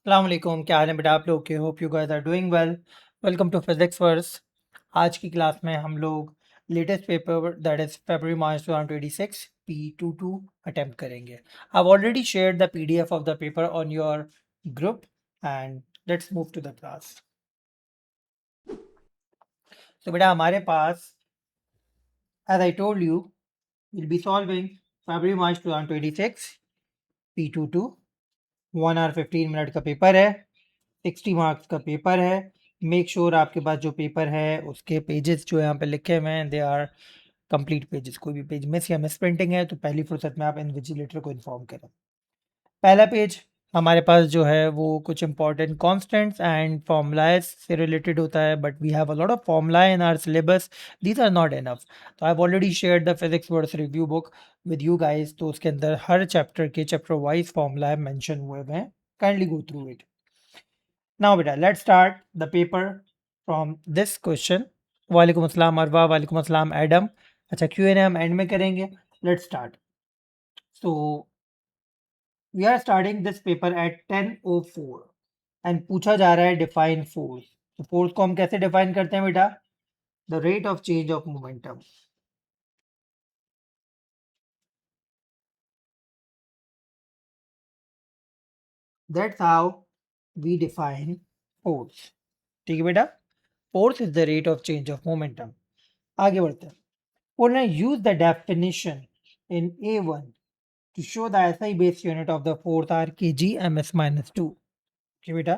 अस्सलाम वालेकुम, क्या हाल है बेटा आप लोग के। Hope you guys are doing well. Welcome to Physics Verse. आज की क्लास में हम लोग latest paper that is February March 2026 P22 attempt करेंगे। I already shared the PDF of the paper on your group and let's move to the class. तो बेटा हमारे पास as I told you will be solving February March 2026 P22। 1 hour 15 minute का paper है, 60 marks का paper है। Make sure आपके पास जो पेपर है उसके पेजेस जो यहाँ पे लिखे हुए हैं दे आर कंप्लीट पेजेस। कोई भी पेज मिस या मिस प्रिंटिंग है तो पहली फुर्सत में आप इन्विजिलेटर को इन्फॉर्म करें। पहला पेज हमारे पास जो है वो कुछ इंपॉर्टेंट कॉन्स्टेंट्स एंड फॉर्मूलाज से रिलेटेड होता है, but we have a lot of formula in our syllabus, these are not enough. तो I have already shared the physics words review book with you guys, तो उसके अंदर हर chapter के chapter wise formula mention हुए हैं। Kindly go through it. Now beta, let's start the paper from this question. वालेकुम अस्सलाम अरवा, वालेकुम अस्सलाम एडम। अच्छा Q&A हम एंड में करेंगे। Let's start. So we are starting this paper at 10:04 and पूछा जा रहा है define force. तो force को हम कैसे define करते हैं बेटा? The rate of change of momentum. That's how we define force. ठीक है बेटा? Force is the rate of change of momentum. आगे बढ़ते हैं। बोलना use the definition in A1 to show the SI base unit of the fourth are kg ms minus 2। ठीक बेटा,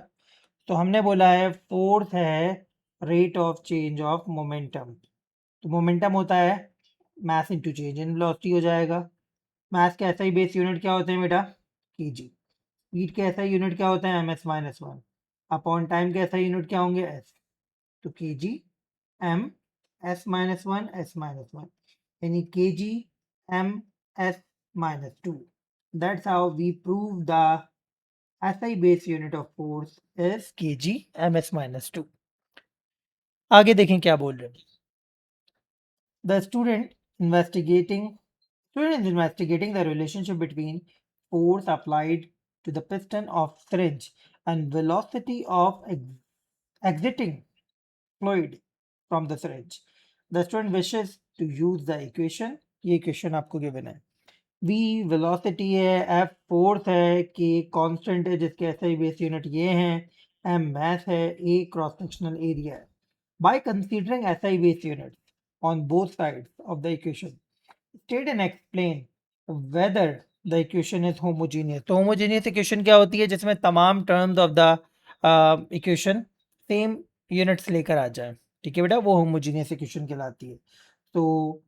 तो हमने बोला है फोर्थ है rate of change of momentum. तो मोमेंटम होता है mass into change in velocity हो जाएगा। मास के एसआई बेस यूनिट क्या होते हैं बेटा? केजी। स्पीड के एसआई यूनिट क्या होते हैं? ms माइनस 1 अपॉन टाइम के एसआई यूनिट क्या होंगे? s। तो KG m s minus 1 s minus 1 यानी KG m s minus 2. That's how we prove the SI base unit of force is kg ms minus 2। आगे देखें क्या बोल रहे हैं। The student is investigating the relationship between force applied to the piston of syringe and velocity of exiting fluid from the syringe. The student wishes to use the equation। ये equation आपको given है। v velocity है, f force है, k constant है जिसके SI base unit ये हैं, m mass है, a क्रॉस सेक्शनल एरिया है। By considering SI base unit on both sides of the equation, state and explain whether the equation is homogeneous. तो homogeneous equation क्या होती है? जिसमें तमाम terms of the equation same units लेकर आ जाए। ठीक है बेटा, वो होमोजीनियस इक्वेशन कहलाती है। तो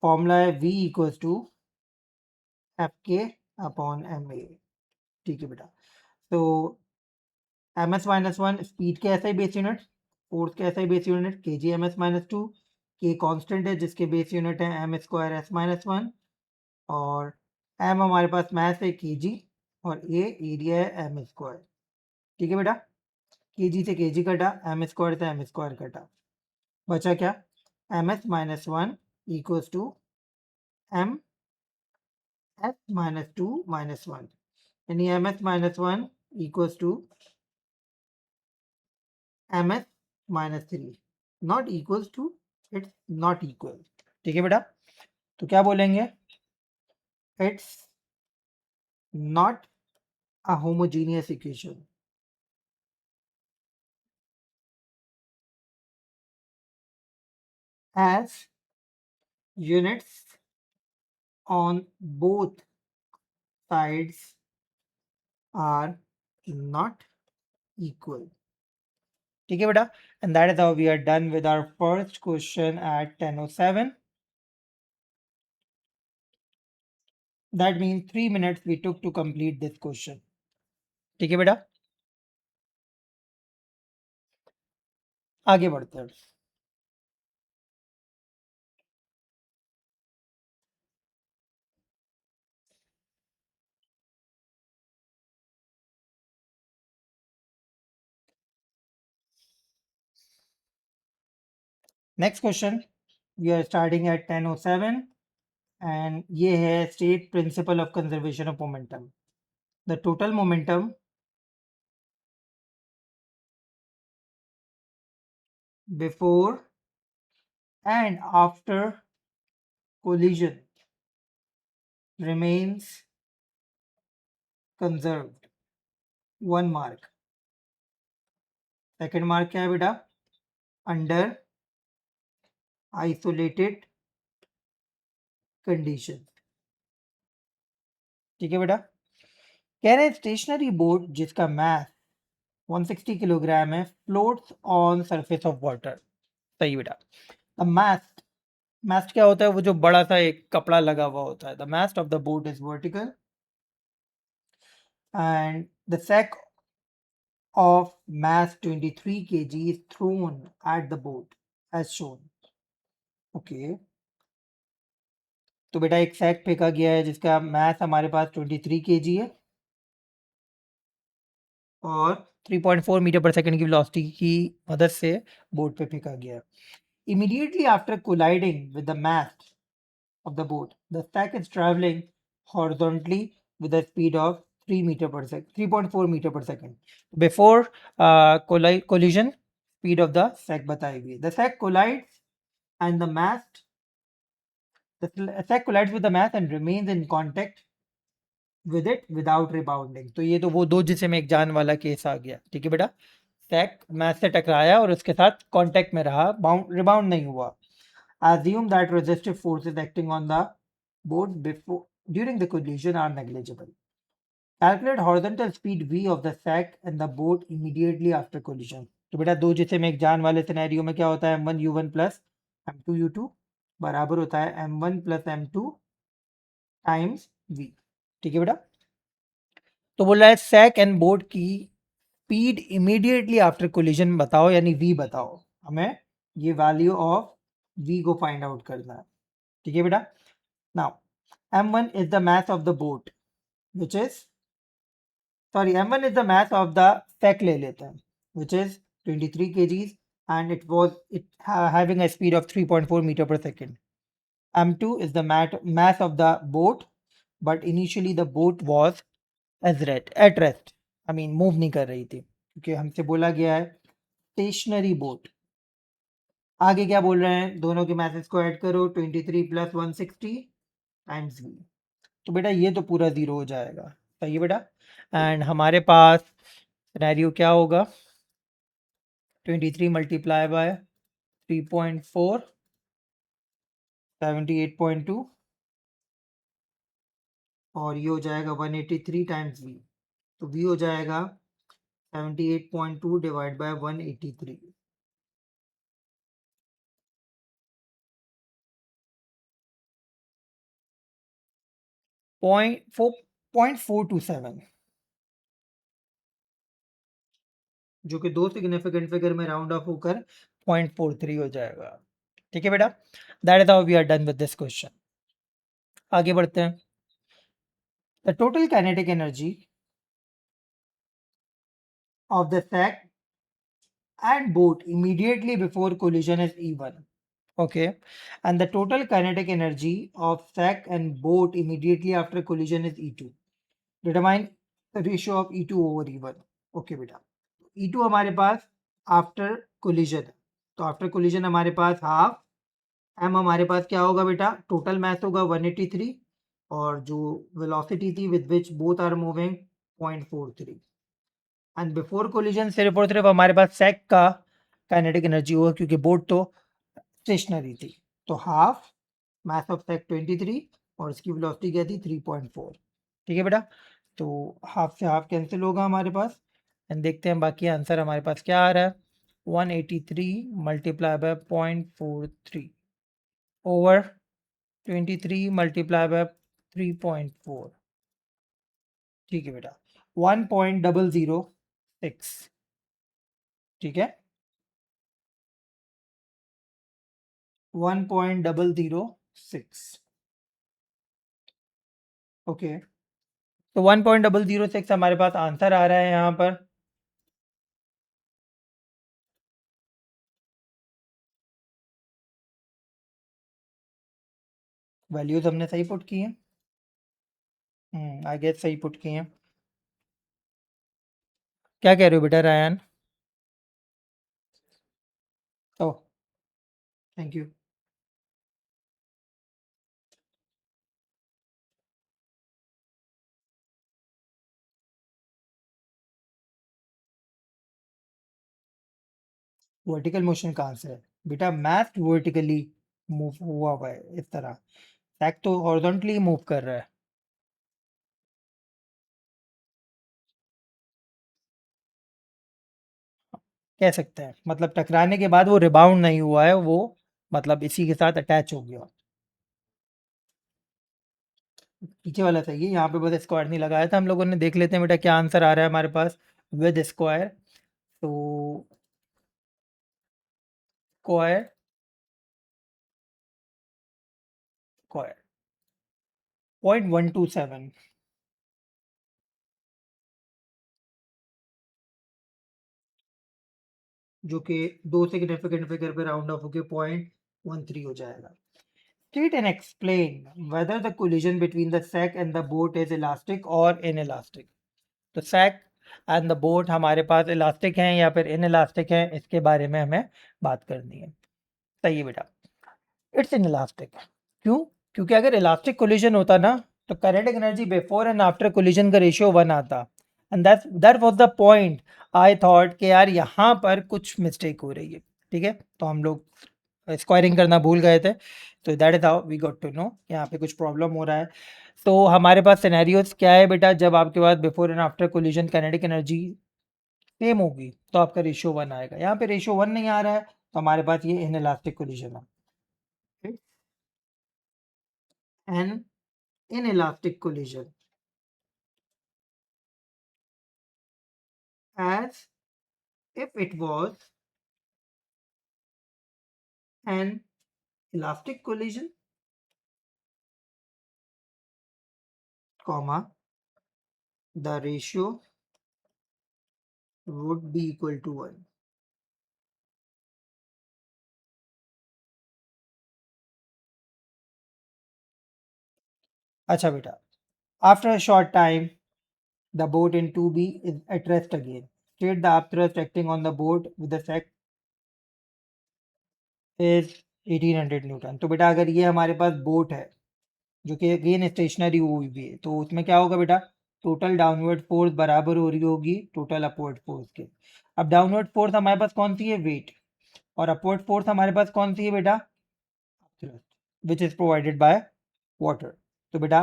फॉर्मूला है v equals to F K upon M A. ठीक है बेटा, तो M S minus one speed के एसआई बेस यूनिट, फोर्स के SI base unit K G M S minus two, K constant है जिसके बेस यूनिट है M square S minus one, और एम हमारे पास मैथ है के जी, और ए एरिया है एम स्क्वायर। ठीक है बेटा, के जी से के जी कटा, एम स्क्वायर से एम स्क्वायर कटा, बचा क्या? M S minus one equals to M S minus two minus one, यानी M S minus one equals to ms minus 3, not equals to, it's not equal। ठीक है बेटा, तो क्या बोलेंगे? It's not a homogeneous equation as units on both sides are not equal। ठीक है बेटा, and that is how we are done with our first question at 10:07। that means 3 minutes we took to complete this question। ठीक है बेटा, आगे बढ़ते हैं। Next question we are starting at 10:07 and ये है state principle of conservation of momentum. The total momentum before and after collision remains conserved. 1 mark. Second mark क्या है बेटा? Under isolated condition. ठीक है बेटा। कह रहे हैं स्टेशनरी बोट जिसका मास 160 किलोग्राम है floats on surface of water. सही बेटा। द मास्ट, मास्ट क्या होता है? वो जो बड़ा सा एक कपड़ा लगा हुआ होता है। The mast of the boat is vertical and the sack of mass 23 kg is thrown at the boat as shown. Okay. तो बेटा एक सैक फेंका गया है जिसका मास हमारे पास 23 kg है और 3.4 मीटर पर सेकंड की वेलोसिटी की मदद से बोट पे फेंका गया है। Immediately after colliding with the mast of the boat, the sack is traveling horizontally with a speed of 3 meter per second, 3.4 meter per second. Before collision, speed of the sack बताई हुई है। The sack collides and the mast, the sack collides with the mast and remains in contact with it without rebounding. तो ये तो वो दो जिसे में एक जान वाला केस आ गया। ठीक है बेटा। सैक मैथ से टकराया और उसके साथ कांटेक्ट में रहा, रिबाउंड नहीं हुआ। Assume that resistive forces acting on the boat before during the collision are negligible. Calculate horizontal speed v of the sack and the boat immediately after collision. तो बेटा दो जिसे में एक जान वाले सिनेरियो में क्या होता है? m1 u1 plus m2 u2 बराबर होता है m1 plus m2 times v। ठीक है बेटा। तो बोल रहा है सैक एंड बोट की स्पीड इमीडिएटली आफ्टर कोलिजन बताओ, यानी v बताओ। हमें ये वैल्यू ऑफ v को फाइंड आउट करना है। ठीक है बेटा। Now m1 is the mass of the boat which is, sorry, m1 is the mass of the sack ले लेते हैं which is 23 kgs and it having a speed of 3.4 meter per second. m2 is the mass of the boat but initially the boat was at rest, I mean move नहीं कर रही थी क्योंकि हमसे बोला गया है स्टेशनरी बोट। आगे क्या बोल रहे हैं? दोनों के मैसेज को ऐड करो, 23 प्लस 160 टाइम्स v। तो बेटा ये तो पूरा जीरो हो जाएगा। सही है बेटा। एंड हमारे पास सिनेरियो क्या होगा? 23 मल्टीप्लाई बाय 3.4 78.2 और ये हो जाएगा 183 टाइम्स v। तो v हो जाएगा 78.2 डिवाइड बाय 183। पॉइंट 427 जो कि दो सिग्निफिकेंट फिगर में राउंड ऑफ होकर 0.43 हो जाएगा। ठीक है बेटा। That is how we are done with this question. आगे बढ़ते हैं। The total kinetic energy of the sack and boat immediately before collision is E1. Okay. And the total kinetic energy of sack and boat immediately after collision is E2. Determine the ratio of E2 over E1. Okay बेटा। E2 हमारे पास after collision है, तो after collision हमारे पास half m हमारे पास क्या होगा बेटा? टोटल मास होगा 183 और जो वेलोसिटी थी with which both are moving 0.43 and before collision सिर्फ और सिर्फ हमारे पास सैक का काइनेटिक एनर्जी होगा क्योंकि बोट तो स्टेशनरी थी। तो हाफ मास ऑफ सैक 23 और इसकी वेलोसिटी क्या थी? 3.4। ठीक है बेटा। तो हाफ से हाफ कैंसिल होगा हमारे पास एंड देखते हैं बाकी आंसर हमारे पास क्या आ रहा है। 183 multiply by 0.43 over 23 multiply by 3.4। ठीक है बेटा। 1.006। ठीक है। 1.006। ओके। तो 1.006 हमारे पास आंसर आ रहा है यहाँ पर। वैल्यूज हमने सही पुट की हैं। आई गेस सही पुट की हैं। क्या कह रहे हो बेटा रायन? तो थैंक यू। वर्टिकल मोशन कहाँ से है बेटा? मैथ वर्टिकली मूव हुआ है इस तरह, सैक तो हॉरिजॉन्टली मूव कर रहा है। कह सकते हैं, मतलब टकराने के बाद वो रिबाउंड नहीं हुआ है, वो मतलब इसी के साथ अटैच हो गया। पीछे वाला सही है, यहाँ पे बस स्क्वायर नहीं लगाया था हम लोगों ने। देख लेते हैं बेटा क्या आंसर आ रहा है हमारे पास विद स्क्वायर। तो स्क्वायर स्क्वायर 0.127, जो कि 2 सिग्निफिकेंट फिगर पे राउंड ऑफ होके 0.13 हो जाएगा। State and explain whether the collision between the sack and the boat is elastic or inelastic. तो सैक एंड द बोट हमारे पास इलास्टिक हैं या फिर इन इलास्टिक हैं, इसके बारे में हमें बात करनी है। सही है बेटा, इट्स इन इलास्टिक। क्यों? क्योंकि अगर इलास्टिक कोलिजन होता ना, तो kinetic energy before and after collision का रेशियो 1 आता। And that was the point I thought कि यार यहाँ पर कुछ मिस्टेक हो रही है। ठीक है, तो हम लोग स्क्वायरिंग करना भूल गए थे। तो that is how we got to know यहाँ पे कुछ प्रॉब्लम हो रहा है। तो हमारे पास सिनेरियोज क्या है बेटा? जब आपके पास before and after collision kinetic energy same होगी तो आपका रेशियो 1 आएगा। यहाँ पे रेशियो 1 नहीं आ रहा है, तो हमारे पास ये इनइलास्टिक कोलिजन है। An inelastic collision, as if it was an elastic collision, comma, the ratio would be equal to 1. अच्छा बेटा, after a short time, the boat in 2B is at rest again. State the upthrust acting on the boat with the sack is 1800 Newton. तो बेटा अगर ये हमारे पास boat है जो कि अगेन स्टेशनरी हुई भी है, तो उसमें क्या होगा बेटा? टोटल डाउनवर्ड फोर्स बराबर हो रही होगी टोटल अपवर्ड फोर्स के। अब डाउनवर्ड फोर्स हमारे पास कौन सी है? वेट। और अपवर्ड फोर्स हमारे पास कौन सी है बेटा? Upthrust, which is provided by water. तो बेटा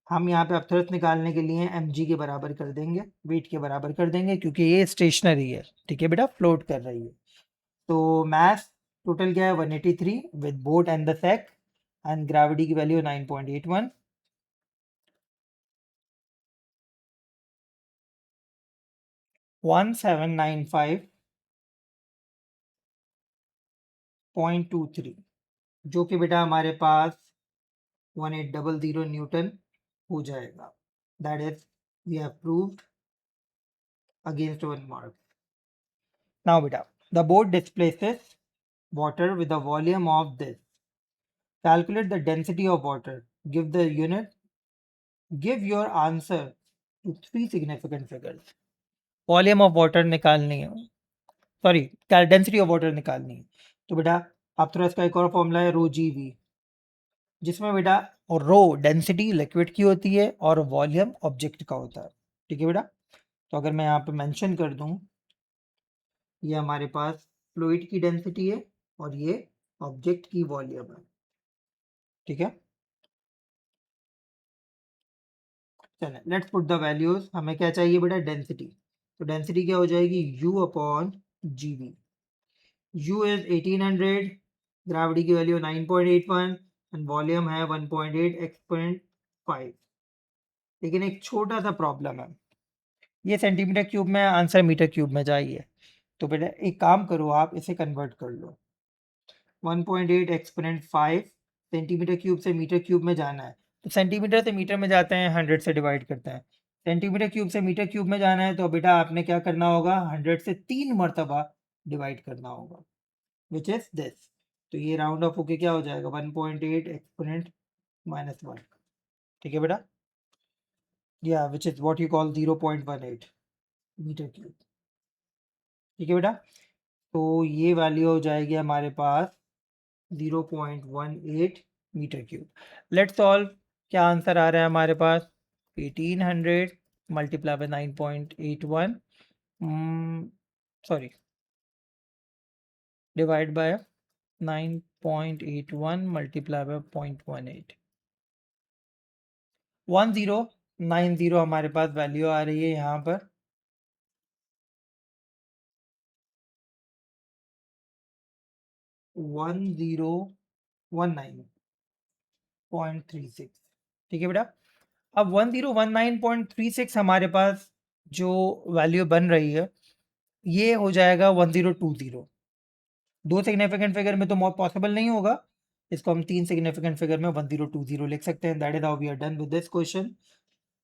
हम यहाँ पे अपथ्रस्ट निकालने के लिए mg के बराबर कर देंगे, वेट के बराबर कर देंगे, क्योंकि ये स्टेशनरी है। ठीक है बेटा, फ्लोट कर रही है। तो मास टोटल क्या है? 183 with boat and the sack, and gravity की वैल्यू 9.81। 1795.23, जो कि बेटा हमारे पास 1800 न्यूटन हो जाएगा। That is we have proved against 1 mark. Now beta, the boat displaces water with a volume of this. Calculate the density of water. Give the unit. Give your answer to 3 significant figures. Volume of water निकालनी है, sorry density of water निकालनी है। तो बेटा अब थोड़ा इसका एक और फॉर्मूला है रो जी वी, जिसमें बेटा रो डेंसिटी लिक्विड की होती है और वॉल्यूम ऑब्जेक्ट का होता है। ठीक है बेटा, तो अगर मैं यहाँ पे मेंशन कर दूँ, ये हमारे पास फ्लूइड की डेंसिटी है और ये ऑब्जेक्ट की वॉल्यूम है। ठीक है, चलें लेट्स पुट द वैल्यूज। हमें क्या चाहिए बेटा? डेंसिटी। तो डेंसिटी क्या हो जाएगी? U upon G V. U is 1800, gravity की वैल्यू 9.81 एंड वॉल्यूम है 1.8 एक्सपोनेंट 5। लेकिन एक छोटा सा प्रॉब्लम है, ये सेंटीमीटर क्यूब में, आंसर मीटर क्यूब में चाहिए। तो बेटा एक काम करो, आप इसे कन्वर्ट कर लो। 1.8 एक्सपोनेंट 5 सेंटीमीटर क्यूब से मीटर क्यूब में जाना है, तो सेंटीमीटर से मीटर में जाते हैं 100 से डिवाइड करते हैं। सेंटीमीटर क्यूब से मीटर क्यूब में जाना है, तो बेटा आपने क्या करना होगा? 100 से 3 मरतबा डिवाइड करना होगा, विच इज दिस। तो ये राउंड ऑफ होके क्या हो जाएगा? 1.8 एक्सपोनेंट -1। ठीक है बेटा, या which is what you call 0.18 metre cube. ठीक है बेटा, तो ये वैल्यू हो जाएगी हमारे पास 0.18 मीटर क्यूब। Let's solve. क्या आंसर आ रहा है हमारे पास? 1800 multiply by 9.81, sorry, divide by 9.81 multiply by 0.18, 1090 हमारे पास वैल्यू आ रही है यहाँ पर। 1019.36। ठीक है बेटा। अब 1019.36 हमारे पास जो वैल्यू बन रही है ये हो जाएगा 1020। दो सिग्निफिकेंट फिगर में तो मोर पॉसिबल नहीं होगा, इसको हम तीन सिग्निफिकेंट फिगर में 1020 लिख सकते हैं। That is how we are done with this question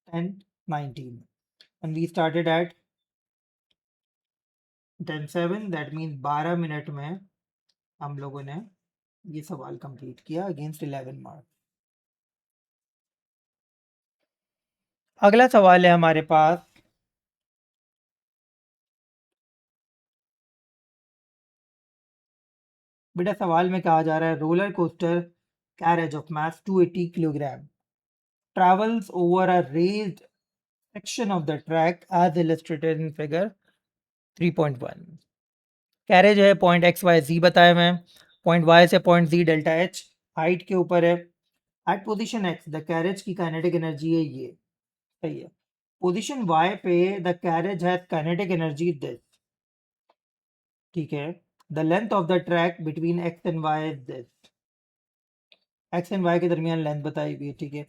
1019 and we started at 10:07, that means 12 minute में हम लोगों ने ये सवाल कंप्लीट किया अगेंस्ट 11 मार्क्स। अगला सवाल है हमारे पास, बेटा सवाल में कहा जा रहा है roller coaster carriage of mass 280 kilogram travels over a raised section of the track as illustrated in figure 3.1। Carriage है पॉइंट एक्स वाई जी बताए हुए हैं, पॉइंट वाई से point Z delta H height के ऊपर है। At position X the carriage की kinetic energy है ये, सही है। पोजीशन वाई पे the carriage has kinetic energy this, ठीक है। The length of the track between X and Y is this, X and Y के दरमियान लेंथ बताई हुई है, ठीक है।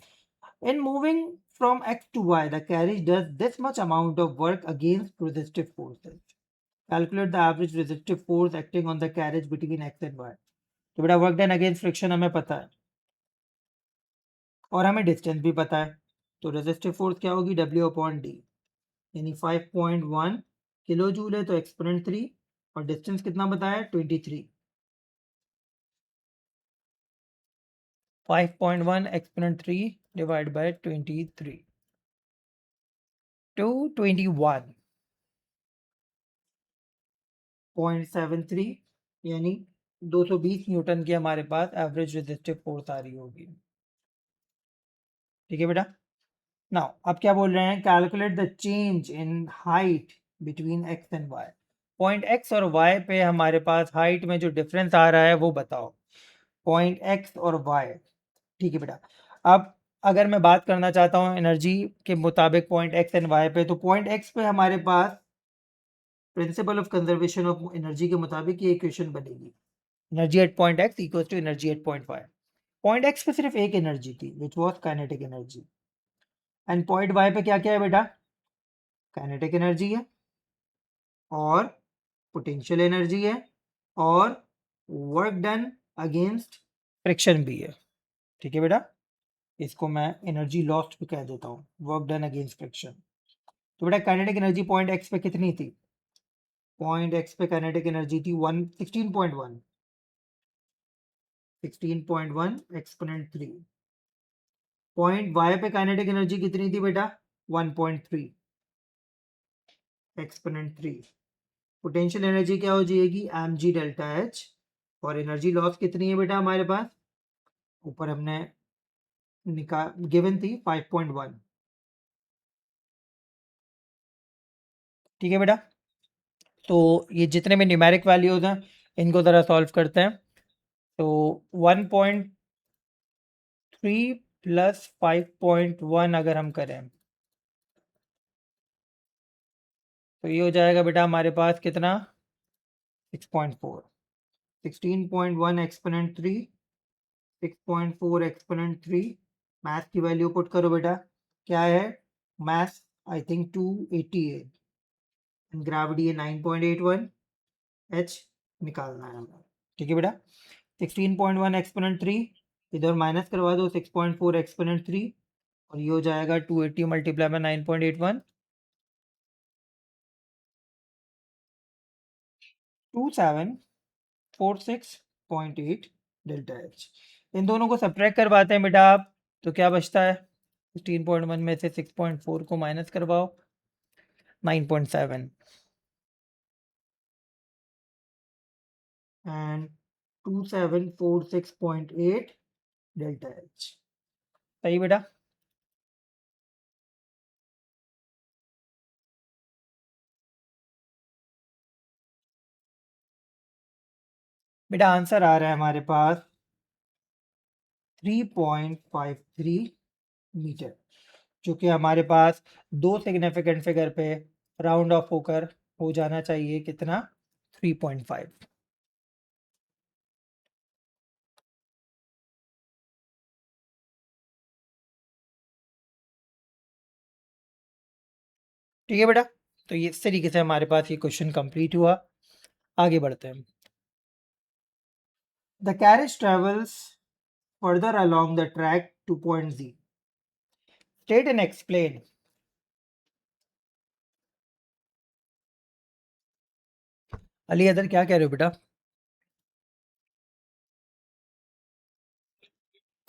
In moving from X to Y the carriage does this much amount of work against resistive forces. Calculate the average resistive force acting on the carriage between X and Y. तो बेटा work done against friction हमें पता है और हमें distance भी पता है, तो रेजिस्टिव फोर्स क्या होगी? W अपॉन डी, यानी 5.1 किलो जूल है तो एक्सपोनेंट 3, और डिस्टेंस कितना बताया? 23। 5.1 एक्सपोनेंट 3 डिवाइड बाय 23, 221.73, यानी 220 न्यूटन की हमारे पास एवरेज रेजिस्टिव फोर्स आ रही होगी। ठीक है बेटा। नाउ अब क्या बोल रहे हैं? Calculate the change in height between X and Y. Point X और वाई पे हमारे पास हाइट में जो डिफरेंस आ रहा है वो बताओ, पॉइंट एक्स और वाई। ठीक है बेटा। अब अगर मैं बात करना चाहता हूँ एनर्जी के मुताबिक पॉइंट एक्स एंड वाई पे, तो पॉइंट एक्स पे हमारे पास principle of conservation of energy के मुताबिक ये इक्वेशन बनेगी, energy at point X equals to energy at point Y. Point X पे सिर्फ एक एनर्जी थी which was kinetic energy, and point Y पे क्या क्या है बेटा? काइनेटिक एनर्जी है और पोटेंशियल एनर्जी है और वर्क डन अगेंस्ट फ्रिक्शन भी है। ठीक है बेटा, इसको मैं एनर्जी लॉस्ट भी कह देता हूँ, वर्क डन अगेंस्ट फ्रिक्शन। तो बेटा काइनेटिक एनर्जी पॉइंट एक्स पे कितनी थी? पॉइंट एक्स पे काइनेटिक एनर्जी थी 16.1, 16.1 एक्सपोनेंट 3। पॉइंट वाई पे काइनेटिक एनर्जी कितनी थी बेटा? 1.3 एक्सपोनेंट 3। पोटेंशियल एनर्जी क्या हो जाएगी? M G delta H. और एनर्जी लॉस कितनी है बेटा हमारे पास? ऊपर हमने निकाल गिवन थी 5.1। ठीक है बेटा। तो ये जितने भी न्यूमेरिक वैल्यूज हैं इनको ज़रा सॉल्व करते हैं। तो 1.3 प्लस 5.1 अगर हम करें तो ये हो जाएगा बेटा हमारे पास कितना? 6.4। 16.1 एक्सपोनेंट 3, 6.4 एक्सपोनेंट 3। मैथ की वैल्यू पुट करो बेटा, क्या है? मैथ आई थिंक 280 है, ग्रेविटी है 9.81, एच निकालना है हमें। ठीक है बेटा। 16.1 एक्सपोनेंट 3 इधर माइनस करवा दो, 6.4 एक्सपोनेंट 3, और ये हो जाएगा 280 मल्टीप्लाई बाय 9.81, 2746.8 डेल्टा एच। इन दोनों को सब्ट्रैक्ट करवाते हैं बेटा आप, तो क्या बचता है? 16.1 में से 6.4 को माइनस करवाओ, 9.7। and 2746.8 delta H. सही बेटा? बेटा आंसर आ रहा है हमारे पास 3.53 मीटर, जो कि हमारे पास दो सिग्निफिकेंट फिगर पे राउंड ऑफ होकर हो जाना चाहिए कितना, 3.5। ठीक है बेटा, तो ये इस तरीके से हमारे पास ये क्वेश्चन कंप्लीट हुआ। आगे बढ़ते हैं। The carriage travels further along the track two point Z. State and explain. Ali other क्या कह रहे हो बेटा?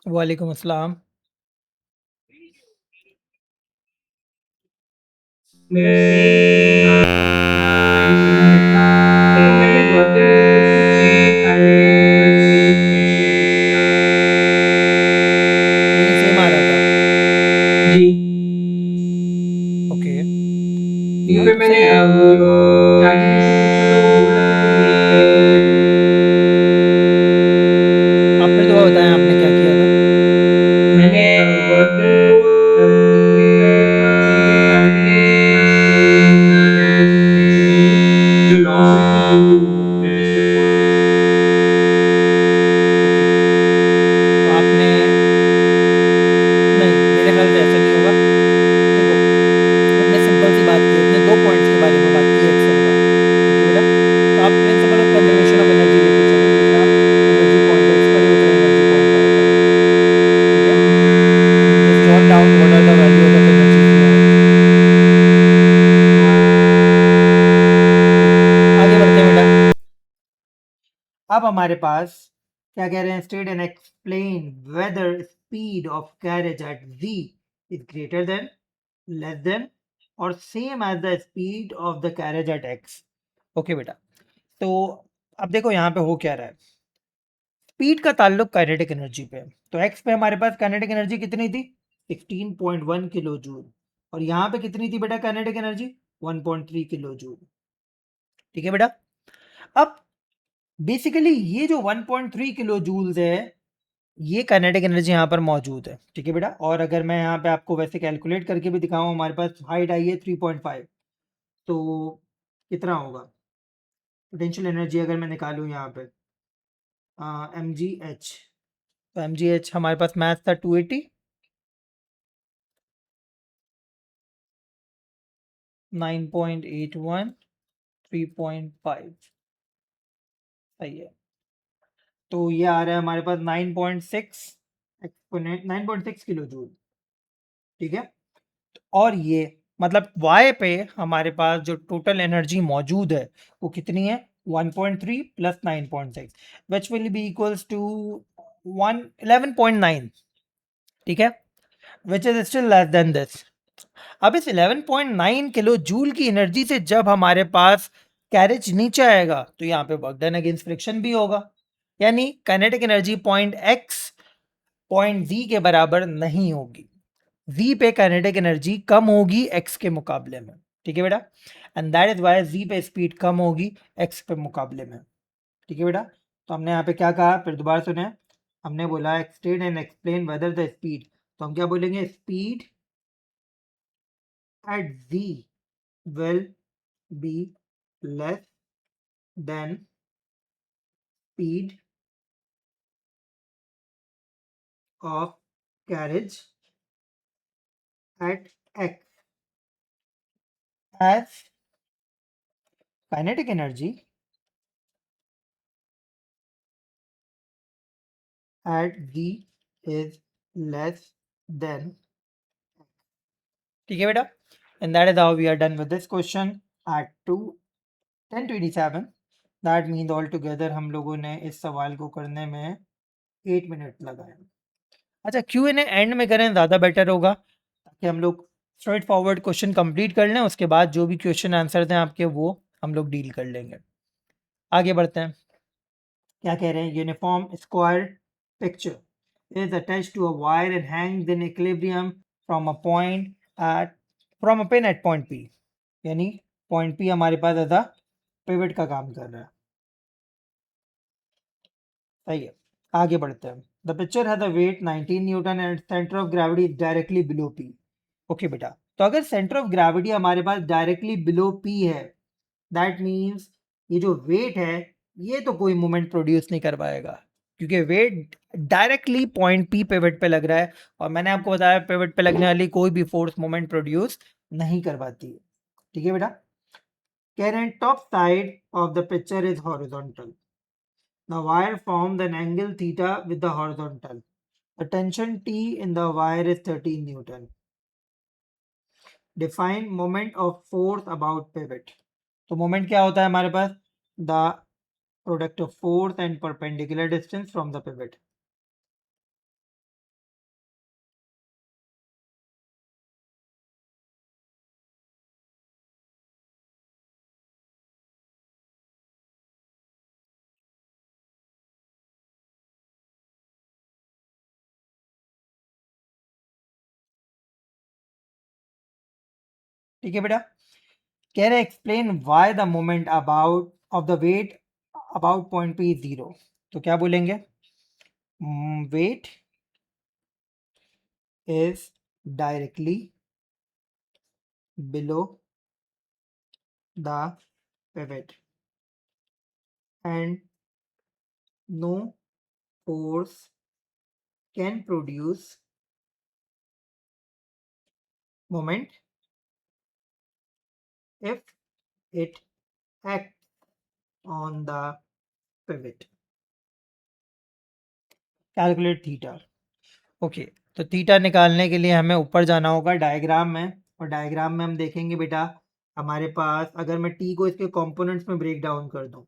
वालेकुम अस्सलाम। यही सेम आ रहा था। जी। ओके, फिर तो मैंने सही है। ChatGPT से पूछा तो वो बोल रहा था कि ये करेक्ट है। आप फिर दोबारा बताएं आपने क्या किया था? मैंने गॉसियन को लेकर सीधे kinetic energy plus delta T ऐसे करके जो लॉग में थी वो रजिस्टर फॉर किया। ओके, तो आपने, नहीं मेरे ख्याल से ऐसा नहीं होगा। देखो, हमने सिंपल सी बात की, हमने दो पॉइंट्स के बारे में बात की, एक्स और वाई। ठीक है बेटा, तो आप principal of conservation of energy लेके चलो, जितना एनर्जी पॉइंट एक्स पर है उतना एनर्जी पॉइंट वाई पर होगा। ठीक है, just jot down what are the values of energies we have. आगे बढ़ते हैं बेटा। अब हमारे पास क्या कह रहे हैं, state and explain whether speed of carriage at v is greater than, less than और same as the speed of the carriage at x। Okay बेटा, तो अब देखो यहाँ पे हो क्या रहा है, स्पीड का ताल्लुक काइनेटिक एनर्जी पे है। तो x पे हमारे पास काइनेटिक एनर्जी कितनी थी, 16.1 किलो जूल, और यहाँ पे कितनी थी बेटा काइनेटिक एनर्जी, 1.3 किलो जूल। ठीक है बेटा, अब बेसिकली ये जो 1.3 किलो जूल्स है, ये काइनेटिक एनर्जी यहाँ पर मौजूद है। ठीक है बेटा, और अगर मैं यहाँ पे आपको वैसे कैलकुलेट करके भी दिखाऊं, हमारे पास हाइट आई है 3.5, तो कितना होगा पोटेंशियल एनर्जी अगर मैं निकालूं यहाँ पे एम जी एच, तो एम जी एच हमारे पास मैथ था 280, 9.81, 3.5, सही है। तो ये आ रहा है हमारे पास 9.6 एक्सपोनेंट 9.6 किलो जूल। ठीक है, और ये मतलब y पे हमारे पास जो टोटल एनर्जी मौजूद है वो कितनी है, 1.3 plus 9.6 which will be equals to 11.9। ठीक है, which is still less than this. अब इस 11.9 किलो जूल की एनर्जी से जब हमारे पास कैरेज नीचे आएगा तो यहाँ पे वर्क डन अगेंस्ट फ्रिक्शन भी होगा, यानी kinetic energy point x point z के बराबर नहीं होगी। v पे काइनेटिक एनर्जी कम होगी x के मुकाबले में। ठीक है बेटा, and that is Y v पे स्पीड कम होगी x पे मुकाबले में। ठीक है बेटा, तो हमने यहाँ पे क्या कहा, फिर दोबारा सुने, हमने बोला extend and explain whether the speed, तो हम क्या बोलेंगे, speed at z will be less than speed of carriage at x, as kinetic energy at v is less than। ठीक है बेटा, and that is how we are done with this question at 10:27। that means all together हम लोगों ने इस सवाल को करने में 8 मिनट लगाए। अच्छा, क्यू एन एंड में करें ज़्यादा बेटर होगा, ताकि हम लोग स्ट्रेट फॉरवर्ड क्वेश्चन कंप्लीट कर लें, उसके बाद जो भी क्वेश्चन आंसर हैं आपके वो हम लोग डील कर लेंगे। आगे बढ़ते हैं। क्या कह रहे हैं? Uniform square picture is attached to a wire and hangs in equilibrium from a point at from a pin at point P, यानी पॉइंट पी हमारे पास एज अ पिवट का काम कर रहा है। सही है, आगे बढ़ते हैं। The picture has a weight 19 newton and centre of gravity is directly below P. Okay बेटा, तो अगर सेंटर ऑफ ग्रेविटी हमारे पास डायरेक्टली बिलो पी है, दैट मीन्स ये जो वेट है ये तो कोई मोमेंट प्रोड्यूस नहीं कर पाएगा, क्योंकि weight directly point P pivot पे लग रहा है, और मैंने आपको बताया पिवट पे लगने वाली कोई भी फोर्स मोमेंट प्रोड्यूस नहीं कर पाती है। ठीक है बेटा, कह रहे हैं top side of the picture is horizontal, the wire formed an angle theta with the horizontal, the tension T in the wire is 13 Newton. Define moment of force about pivot. तो moment क्या होता है हमारे पास? The product of force and perpendicular distance from the pivot. ठीक है बेटा, कह रहे explain why the moment about of the weight about point P is zero. तो क्या बोलेंगे? Weight is directly below the pivot and no force can produce moment if it acts on the pivot. Calculate theta. Okay, तो theta निकालने के लिए हमें ऊपर जाना होगा डायग्राम में, और डायग्राम में हम देखेंगे बेटा हमारे पास, अगर मैं टी को इसके कंपोनेंट्स में ब्रेक डाउन कर दूं,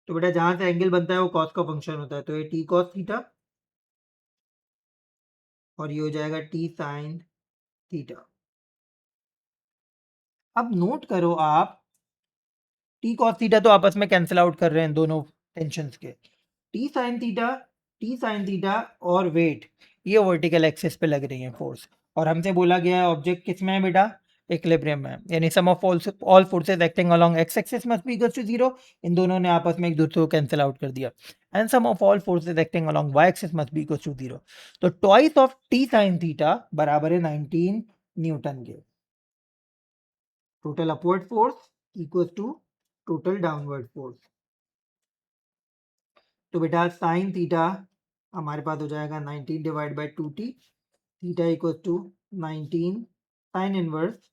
तो बेटा जहां से एंगल बनता है वो कॉस का फंक्शन होता है, तो ये टी कॉस थीटा और ये हो जाएगा टी साइन थीटा। अब नोट करो आप, टी कॉस थीटा तो आपस में कैंसिल आउट कर रहे हैं दोनों टेंशन्स के, टी साइन थीटा और वेट ये वर्टिकल एक्सिस पे लग रही है फोर्स, और हमसे बोला गया है ऑब्जेक्ट किस में है बेटा? इक्विलिब्रियम में, यानी sum of all forces acting along X axis must be equal to zero. इन दोनों ने आपस में एक दूसरे को कैंसिल आउट कर दिया, and sum of all forces acting along Y axis must be equal to zero. तो twice of T sine theta बराबर है 19 न्यूटन के। Total upward force equal to total downward force. तो बेटा साइन थीटा हमारे पास हो जाएगा 19 divide by 2t, theta equal to 19 sine inverse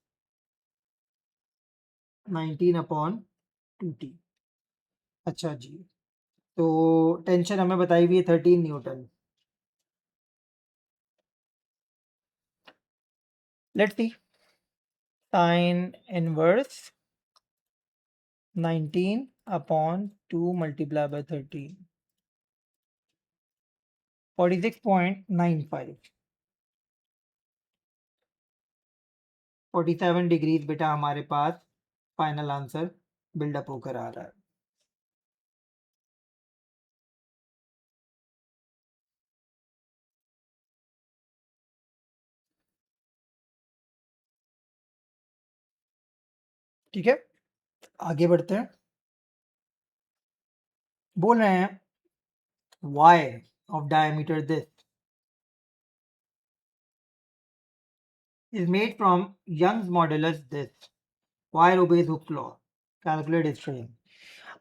19 upon 2t। अच्छा जी, तो टेंशन हमें बताई हुई है 13 Newton. Let's see, sign inverse 19 upon 2 multiply by 13, 46.95, 47 degrees बेटा हमारे पास फाइनल आंसर बिल्डअप होकर आ रहा है। ठीक है, आगे बढ़ते हैं। बोल रहे हैं y of diameter this is made from Young's modulus this. Wire obeys Hooke's law. Calculate strain.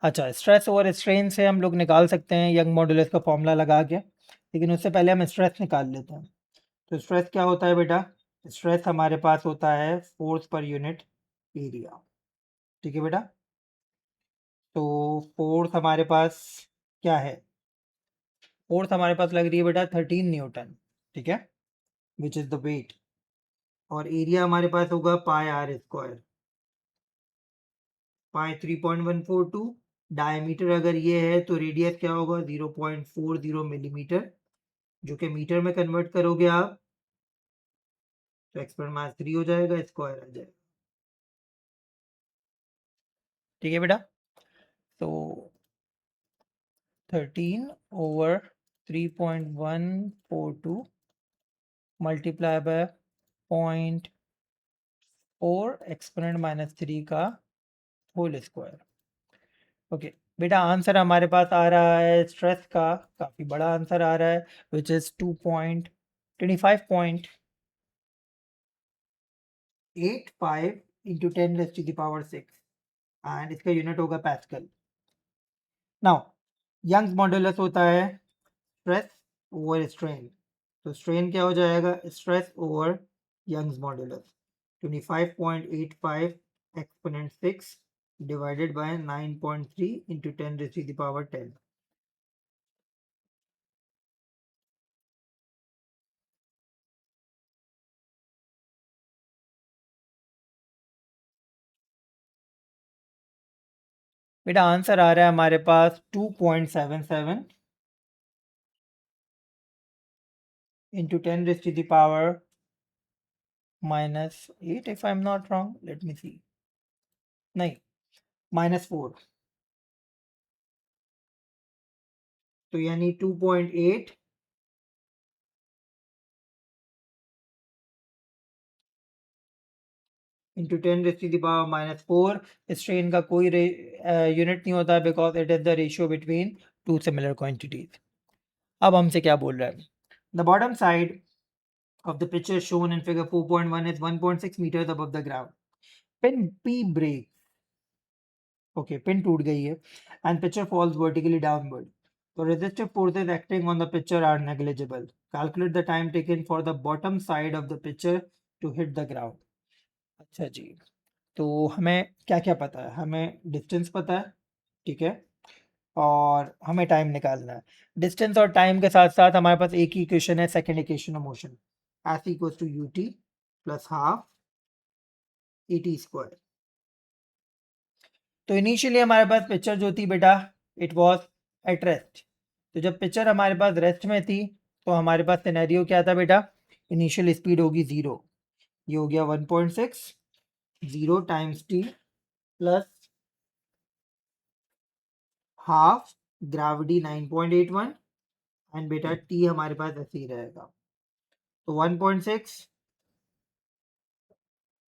अच्छा, स्ट्रेस और स्ट्रेन से हम लोग निकाल सकते हैं यंग मॉडुलस का फॉर्मूला लगा के, लेकिन उससे पहले हम स्ट्रेस निकाल लेते हैं। तो स्ट्रेस क्या होता है बेटा? स्ट्रेस हमारे पास होता है फोर्स पर यूनिट एरिया। ठीक है बेटा, तो फोर्स हमारे पास क्या है? फोर्स हमारे पास लग रही है बेटा 13 न्यूटन, ठीक है, विच इज द वेट, और एरिया हमारे पास होगा पाई आर स्क्वायर, पाई 3.142, डायमीटर अगर ये है तो रेडियस क्या होगा? 0.40 मिलीमीटर, जो कि मीटर में कन्वर्ट करोगे आप तो एक्सपोनेंट माइनस 3 हो जाएगा, स्क्वायर आ जाएगा। ठीक है बेटा, तो 13 over 3.142 multiply by 0.4 exponent minus 3 का होल स्क्वायर। ओके बेटा, आंसर हमारे पास आ रहा है स्ट्रेस का, काफ़ी बड़ा आंसर आ रहा है, विच इज़ 2.25.85 इंटू 10⁻⁶ एंड इसका यूनिट होगा पैस्कल। नाउ यंग्स मॉडुलस होता है स्ट्रेस ओवर स्ट्रेन, तो स्ट्रेन क्या हो जाएगा, stress over Young's modulus 25.85 exponent 6 divided by 9.3 into 10⁻10। बेटा आंसर आ रहा है हमारे पास 2.77 into 10 raised to the power minus 8 if I'm not wrong, let me see, नहीं -4, तो यानी 2.8 into 10 raised to the power -4। Strain का कोई यूनिट नहीं होता because it is the ratio between two similar quantities. अब हमसे क्या बोल रहा है, the bottom side of the picture shown in figure 4.1 is 1.6 meters above the ground. Pin P breaks, okay, pin टूट गई है, and picture falls vertically downward. The resistive forces acting on the picture are negligible. Calculate the time taken for the bottom side of the picture to hit the ground. अच्छा जी, तो हमें क्या क्या पता है, हमें डिस्टेंस पता है, ठीक है, और हमें टाइम निकालना है। डिस्टेंस और टाइम के साथ साथ हमारे पास एक ही इक्वेशन है, second equation of motion, S equals to U T plus half E T square. तो इनिशियली हमारे पास पिक्चर जो थी बेटा, इट वाज एट रेस्ट। तो जब पिक्चर हमारे पास रेस्ट में थी तो हमारे पास सिनेरियो क्या था बेटा, इनिशियल स्पीड होगी 0, ये हो गया 1.6, 0 times T plus half gravity 9.81 and बेटा टी हमारे पास ऐसे ही रहेगा। तो 1.6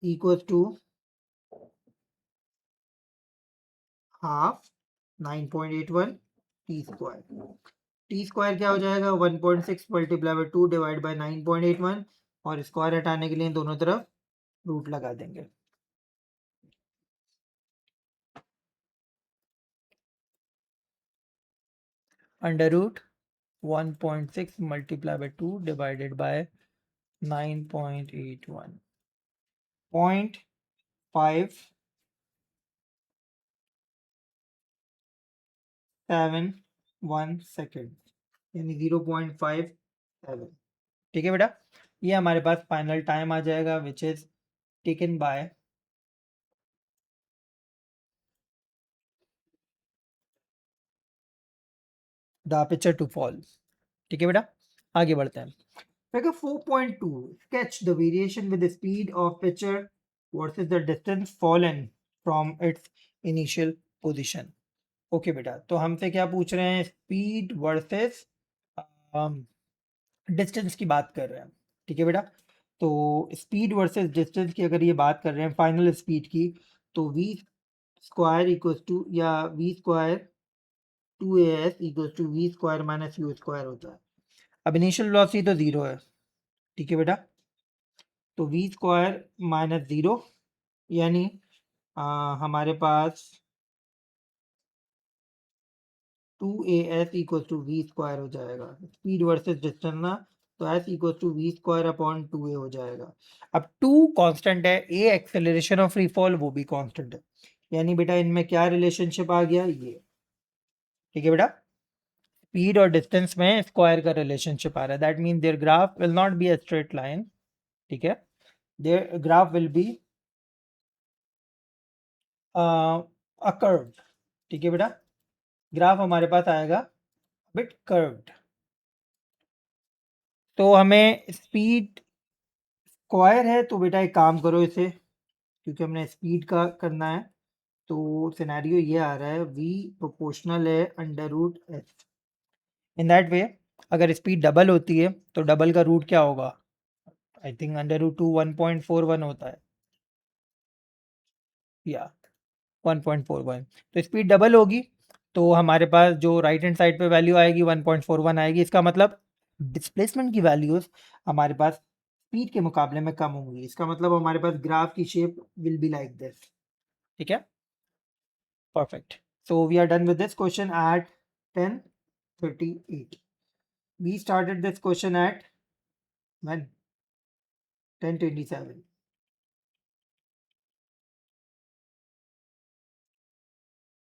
equals to half 9.81 T square. T square क्या हो जाएगा, 1.6 मल्टीप्लाई बाय 2 डिवाइड बाय 9.81, और स्क्वायर हटाने के लिए दोनों तरफ रूट लगा देंगे। Under root 1.6 multiply by 2 divided by 9.81, 0.571 second, यानी 0.57। ठीक है बेटा, ये हमारे पास फाइनल टाइम आ जाएगा which is taken by the picture to fall. ठीक है बेटा, आगे बढ़ते हैं। Figure 4.2 sketch the variation with the speed of picture versus the distance fallen from its initial position। Okay बेटा, तो हमसे क्या पूछ रहे हैं, स्पीड वर्सेस डिस्टेंस की बात कर रहे हैं। ठीक है बेटा, तो स्पीड वर्सेस डिस्टेंस की अगर ये बात कर रहे हैं फाइनल स्पीड की, तो वी स्क्वायर इक्वल्स टू, या V square 2as equals to we square minus U square होता है। अब इनिशियल वेलोसिटी तो 0 है, ठीक है बेटा, तो वी स्क्वायर माइनस 0 यानी हमारे पास 2as equals to we square हो जाएगा, स्पीड वर्सेस डिस्टेंस ना, तो s equals to we square upon 2a हो जाएगा। अब 2 कांस्टेंट है, a acceleration of free fall वो भी कांस्टेंट है, यानी बेटा इनमें क्या रिलेशनशिप आ गया, ये। ठीक है बेटा, स्पीड और डिस्टेंस में स्क्वायर का रिलेशनशिप आ रहा है, that mean their graph will not be a straight line. ठीक है, their graph will be a curve. ठीक है बेटा, ग्राफ हमारे पास आएगा बिट कर्व्ड। तो हमें स्पीड स्क्वायर है तो बेटा एक काम करो इसे, क्योंकि हमने स्पीड का करना है, तो सिनेरियो ये आ रहा है v प्रोपोर्शनल है under root s. In that way अगर स्पीड डबल होती है तो डबल का रूट क्या होगा? आई थिंक अंडर रूट 2 1.41 होता है, या 1.41। तो स्पीड डबल होगी तो हमारे पास जो राइट हैंड साइड पे वैल्यू आएगी 1.41 आएगी। इसका मतलब डिस्प्लेसमेंट की वैल्यूज हमारे पास स्पीड के मुकाबले में कम होंगी। इसका मतलब हमारे पास ग्राफ की shape will be like this. ठीक है, perfect. So we are done with this question at 10:38। We started this question at when? 10:27.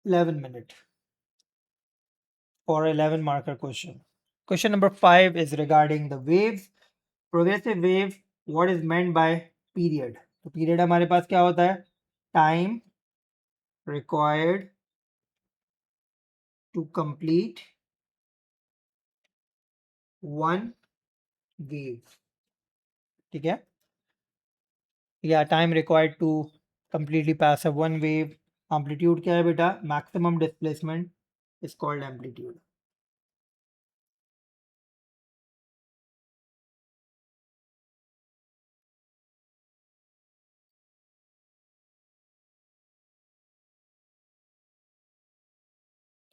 11 minute for 11 marker question. Question number 5 is regarding the waves. Progressive wave, what is meant by period? तो period हमारे पास क्या होता है? Time required to complete one wave. ठीक है, या time required to completely pass a one wave. Amplitude क्या है बेटा? Maximum displacement is called amplitude.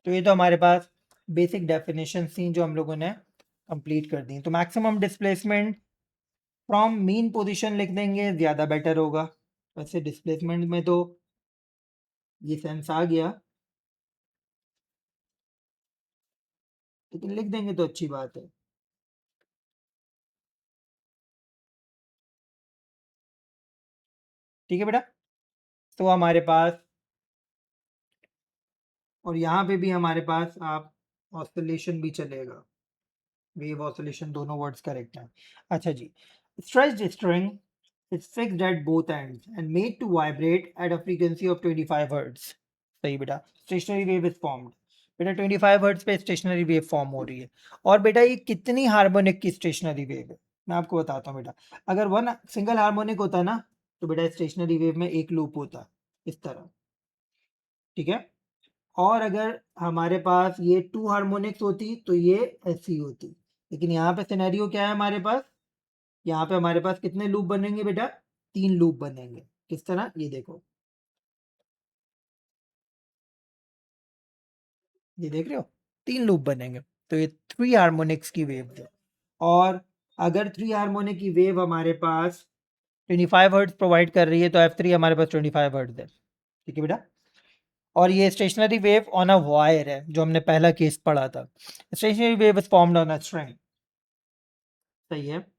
तो ये तो हमारे पास बेसिक डेफिनेशन थी जो हम लोगों ने कंप्लीट कर दी। तो maximum displacement from mean position लिख देंगे, ज़्यादा बेटर होगा। वैसे डिस्प्लेसमेंट में तो ये सेंस आ गया, लेकिन लिख देंगे तो अच्छी बात है। ठीक है बेटा, तो हमारे पास और यहाँ पे भी हमारे पास आप ऑसिलेशन भी चलेगा, वेव ऑसिलेशन, दोनों वर्ड्स करेक्ट हैं। अच्छा जी, stretched string is fixed at both ends and made to vibrate at a frequency of 25 hertz. सही बेटा, स्टेशनरी वेव इज फॉर्म्ड। बेटा 25 हर्ट्ज पे स्टेशनरी वेव फॉर्म हो रही है। और बेटा ये कितनी हार्मोनिक की स्टेशनरी वेव है मैं आपको बताता हूँ बेटा। अगर वन सिंगल हार्मोनिक होता ना तो बेटा स्टेशनरी वेव में एक लूप होता इस तरह। ठीक है, और अगर हमारे पास ये टू हार्मोनिक्स होती तो ये ऐसी होती। लेकिन यहाँ पे सिनेरियो क्या है हमारे पास? यहाँ पे हमारे पास कितने लूप बनेंगे बेटा? 3 लूप बनेंगे। किस तरह? ये देखो, ये देख रहे हो, 3 लूप बनेंगे। तो ये 3 हार्मोनिक्स की वेव है। और अगर 3 हार्मोनिक की वेव हमारे पास 25 हर्ट्ज प्रोवाइड कर रही है तो F3 हमारे पास 25 हर्ट्ज है। ठीक है बेटा, और ये stationary wave on a wire है जो हमने पहला केस पढ़ा था। Stationary wave is formed on a string. सही है।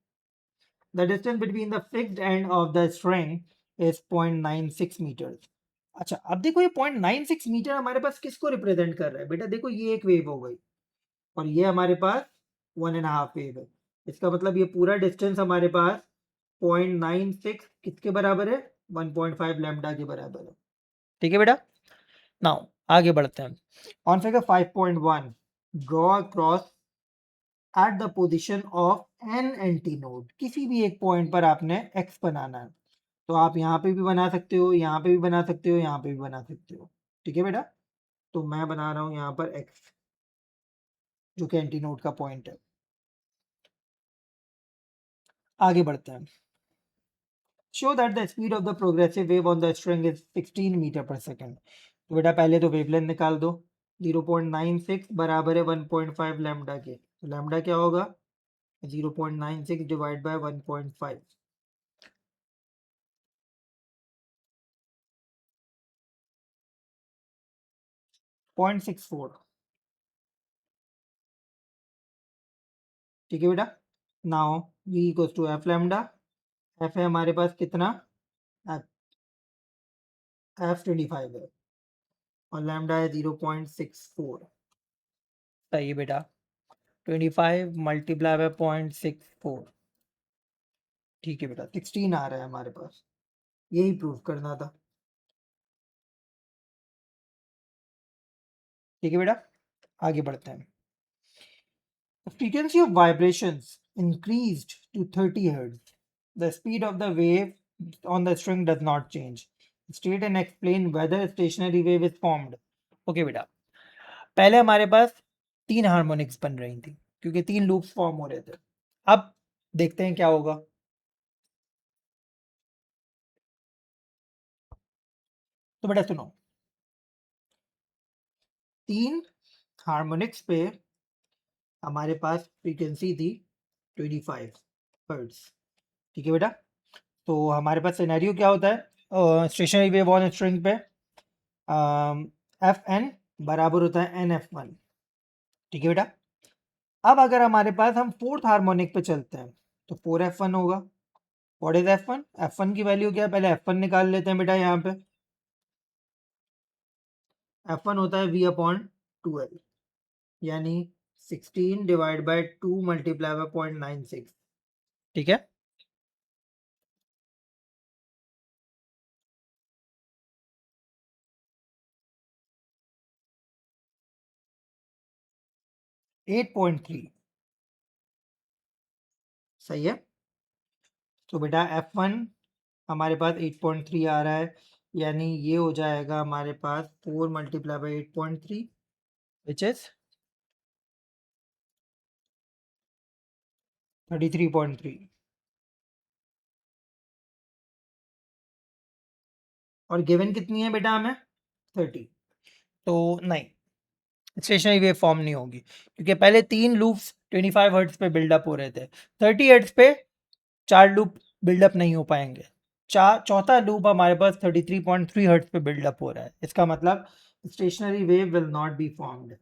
The distance between the fixed end of the string is 0.96 meters. अच्छा, अब देखो ये 0.96 मीटर हमारे पास किसको रिप्रेजेंट कर रहा है बेटा? देखो ये एक वेव हो गई और ये हमारे पास 1.5 वेव है। इसका मतलब ये पूरा डिस्टेंस हमारे पास 0.96 किसके बराबर है? 1.5 लैम्डा के बराबर है। ठीक है बेटा, नाउ आगे बढ़ते हैं। On figure 5.1 draw cross at the position of an anti node. किसी भी एक पॉइंट पर आपने एक्स बनाना है, तो आप यहाँ पे भी बना सकते हो, यहाँ पे भी बना सकते हो, यहाँ पे भी बना सकते हो। ठीक है बेटा, तो मैं बना रहा हूँ यहाँ पर एक्स जो कि एंटी नोड का पॉइंट है। आगे बढ़ते हैं। Show that the speed of the progressive wave on the string is 16 metre per second. तो बेटा पहले तो वेवलेंथ निकाल दो। 0.96 बराबर है 1.5 लैम्डा के। तो लैम्डा क्या होगा? 0.96 डिवाइड बाय 1.5। 0.64। ठीक है बेटा, now v equals to f lambda. F है हमारे पास कितना? एफ 25 है और लैम्डा है 0.64। सही है बेटा, 25 मल्टीप्लाई बाय 0.64। ठीक है बेटा, 16 आ रहा है हमारे पास, यही प्रूव करना था। ठीक है बेटा, आगे बढ़ते हैं। The frequency of vibrations increased to 30 hertz the speed of the wave on the string does not change. State and explain whether a stationary wave is formed. Okay बेटा, पहले हमारे पास 3 हार्मोनिक्स बन रही थी क्योंकि 3 लूप्स फॉर्म हो रहे थे। अब देखते हैं क्या होगा। तो बेटा सुनो, 3 हार्मोनिक्स पे हमारे पास फ्रीक्वेंसी थी 25 हर्ट्ज। ठीक है बेटा, तो हमारे पास सिनेरियो क्या होता है स्टेशनरी वेव ऑन स्ट्रिंग पे, एफ एन बराबर होता है एन एफ वन। ठीक है बेटा, अब अगर हमारे पास हम फोर्थ हार्मोनिक पे चलते हैं तो 4f1 होगा। What is f1? f1 की वैल्यू क्या है, पहले f1 निकाल लेते हैं बेटा। यहाँ पे f1 होता है v अपॉन 12, यानी 16 डिवाइड बाय 2 मल्टीप्लाई बाय 0.96। ठीक है, 8.3 सही है। तो बेटा f1 हमारे पास 8.3 आ रहा है, यानी ये हो जाएगा हमारे पास 4 मल्टीप्लाई बाय 8.3 विच इज 33.3। और गिवन कितनी है बेटा हमें, 30। तो नहीं, स्टेशनरी वेव फॉर्म नहीं होगी क्योंकि पहले 3 लूप्स 25 हर्ट्ज पे बिल्डअप हो रहे थे। 30 हर्ट्ज पे 4 लूप बिल्डअप नहीं हो पाएंगे। चौथा लूप हमारे पास 33.3 हर्ट्ज पे बिल्डअप हो रहा है, इसका मतलब stationary wave will not be formed.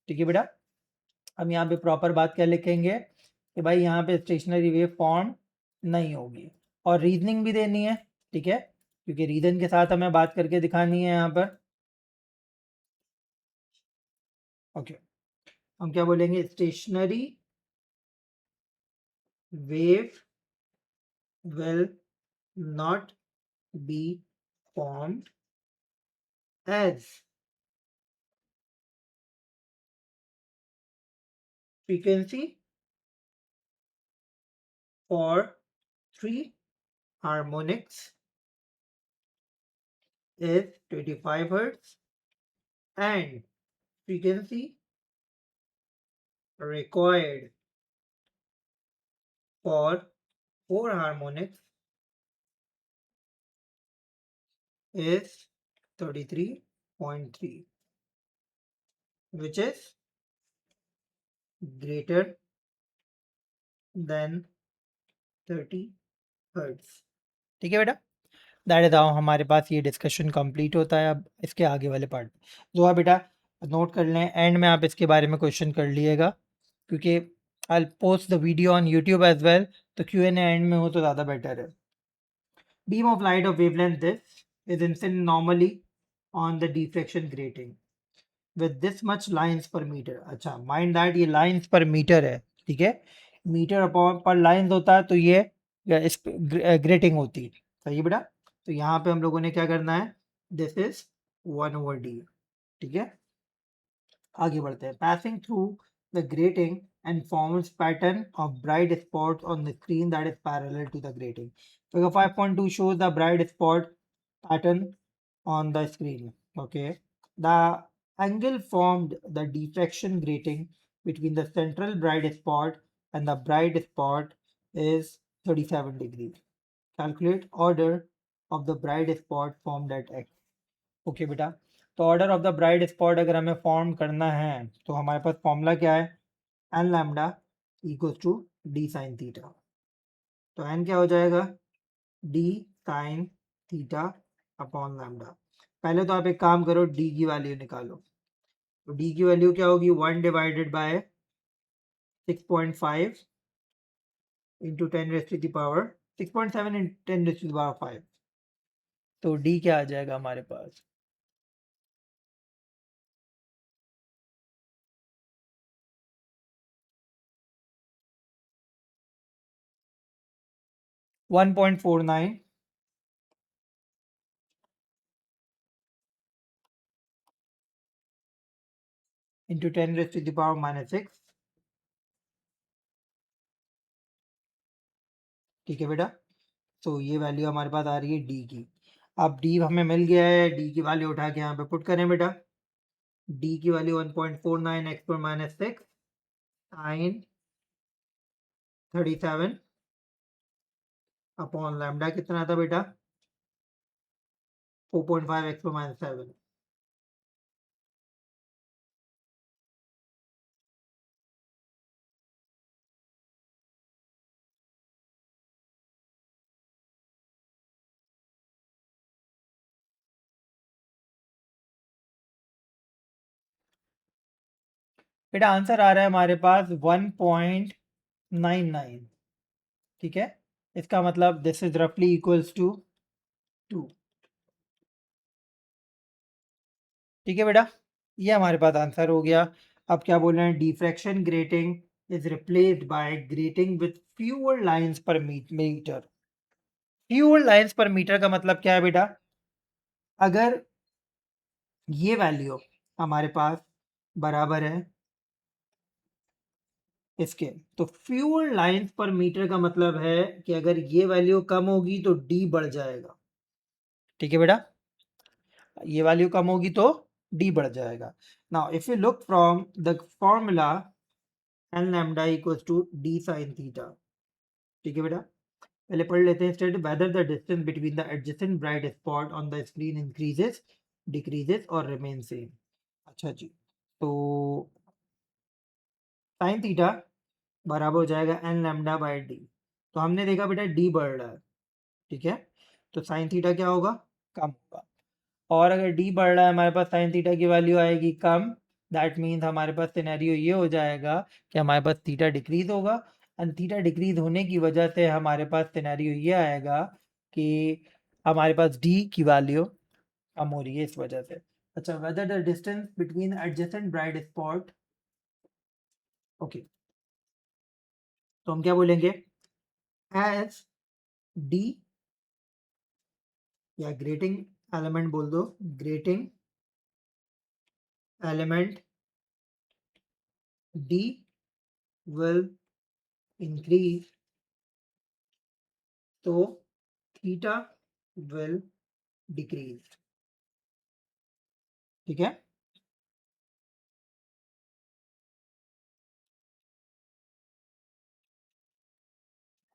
ठीक है बेटा, हम यहाँ पे प्रॉपर बात क्या लिखेंगे कि भाई यहाँ पे स्टेशनरी वेव फॉर्म नहीं होगी, और रीजनिंग भी देनी है। ठीक है, क्योंकि रीजन के साथ हमें बात करके दिखानी है यहाँ पर। ओके, हम क्या बोलेंगे, stationary wave will not be formed as frequency for 3 harmonics is 25 hertz and frequency required for 4 harmonics is 33.3, which is greater than 30 hertz। ठीक है बेटा, दैट इज हाउ हमारे पास ये डिस्कशन कंप्लीट होता है। अब इसके आगे वाले पार्ट जो है बेटा नोट कर लें, एंड में आप इसके बारे में क्वेश्चन कर लिएगा, क्योंकि I post the video on YouTube as well, तो क्यू एन एंड में हो तो ज़्यादा बेटर है। Beam of light of wavelength this is incident normally on the deflection grating with this much lines per meter। अच्छा, माइंड दैट ये लाइंस पर मीटर है। ठीक है, मीटर अपॉन पर लाइंस होता है तो ये इस ग्रेटिंग होती है। सही है बेटा, तो यहाँ पे हम लोगों ने क्या करना है, दिस इज 1/d। ठीक है, आगे बढ़ते हैं। passing through the grating and forms pattern of bright spots on the screen that is parallel to the grating। figure 5.2 shows the bright spot pattern on the screen। okay, the angle formed the diffraction grating between the central bright spot and the bright spot is 37 degrees। calculate order of the bright spot formed at x। Okay बेटा, तो order of the bright spot अगर हमें form करना है तो हमारे पास formula क्या है, n lambda equals to d sine theta. तो एन क्या हो जाएगा, d sine theta upon lambda. पहले तो आप एक काम करो, डी की वैल्यू निकालो। तो डी की वैल्यू क्या होगी, 1 डिवाइडेड बाय 6.5 इंटू 10⁻⁵ 6.7 इंटू 10⁻⁵। तो डी क्या आ जाएगा हमारे पास, 1.49 इंटू 10⁻⁻⁶। ठीक है बेटा, तो ये वैल्यू हमारे पास आ रही है डी की। अब डी हमें मिल गया है, डी की वैल्यू उठा के यहाँ पे पुट करें बेटा। डी की वैल्यू 1.49 एक्स पर माइनस 6 साइन 37 अपॉन लैम्डा कितना था बेटा 4.5 एक्स पर माइनस 7। बेटा आंसर आ रहा है हमारे पास 1.99। ठीक है, इसका मतलब दिस इज रफली इक्वल्स टू 2। ठीक है बेटा, ये हमारे पास आंसर हो गया। अब क्या बोल रहे हैं, diffraction grating is replaced by grating with fewer lines per metre. Fewer lines per metre का मतलब क्या है बेटा, अगर ये वैल्यू हमारे पास बराबर है इसके, तो फ्यूअर लाइंस पर मीटर का मतलब है कि अगर ये वैल्यू कम होगी तो डी बढ़ जाएगा। ठीक है बेटा, ये वैल्यू कम होगी तो डी बढ़ जाएगा। Now if you look from the formula n lambda equals to d sine theta. ठीक है बेटा, पहले पढ़ लेते हैं state whether the distance between the adjacent bright spot on the screen increases decreases और रिमेन सेम। अच्छा जी, तो साइन थीटा बराबर हो जाएगा एन लैम्डा बाय डी। तो हमने देखा बेटा डी बढ़ रहा है, ठीक है, तो साइन थीटा क्या होगा, कम होगा। और अगर डी बढ़ रहा है हमारे पास साइन थीटा की वैल्यू आएगी कम। दैट मीन्स हमारे पास सिनेरियो ये हो जाएगा कि हमारे पास थीटा डिक्रीज होगा, एंड थीटा डिक्रीज होने की वजह से हमारे पास सिनेरियो ये आएगा कि हमारे पास डी की वैल्यू कम हो रही है इस वजह से। अच्छा, weather the distance between adjacent bright spot, okay, तो हम क्या बोलेंगे, एज डी या ग्रेटिंग एलिमेंट बोल दो, grating element D will increase, तो थीटा will decrease। ठीक है,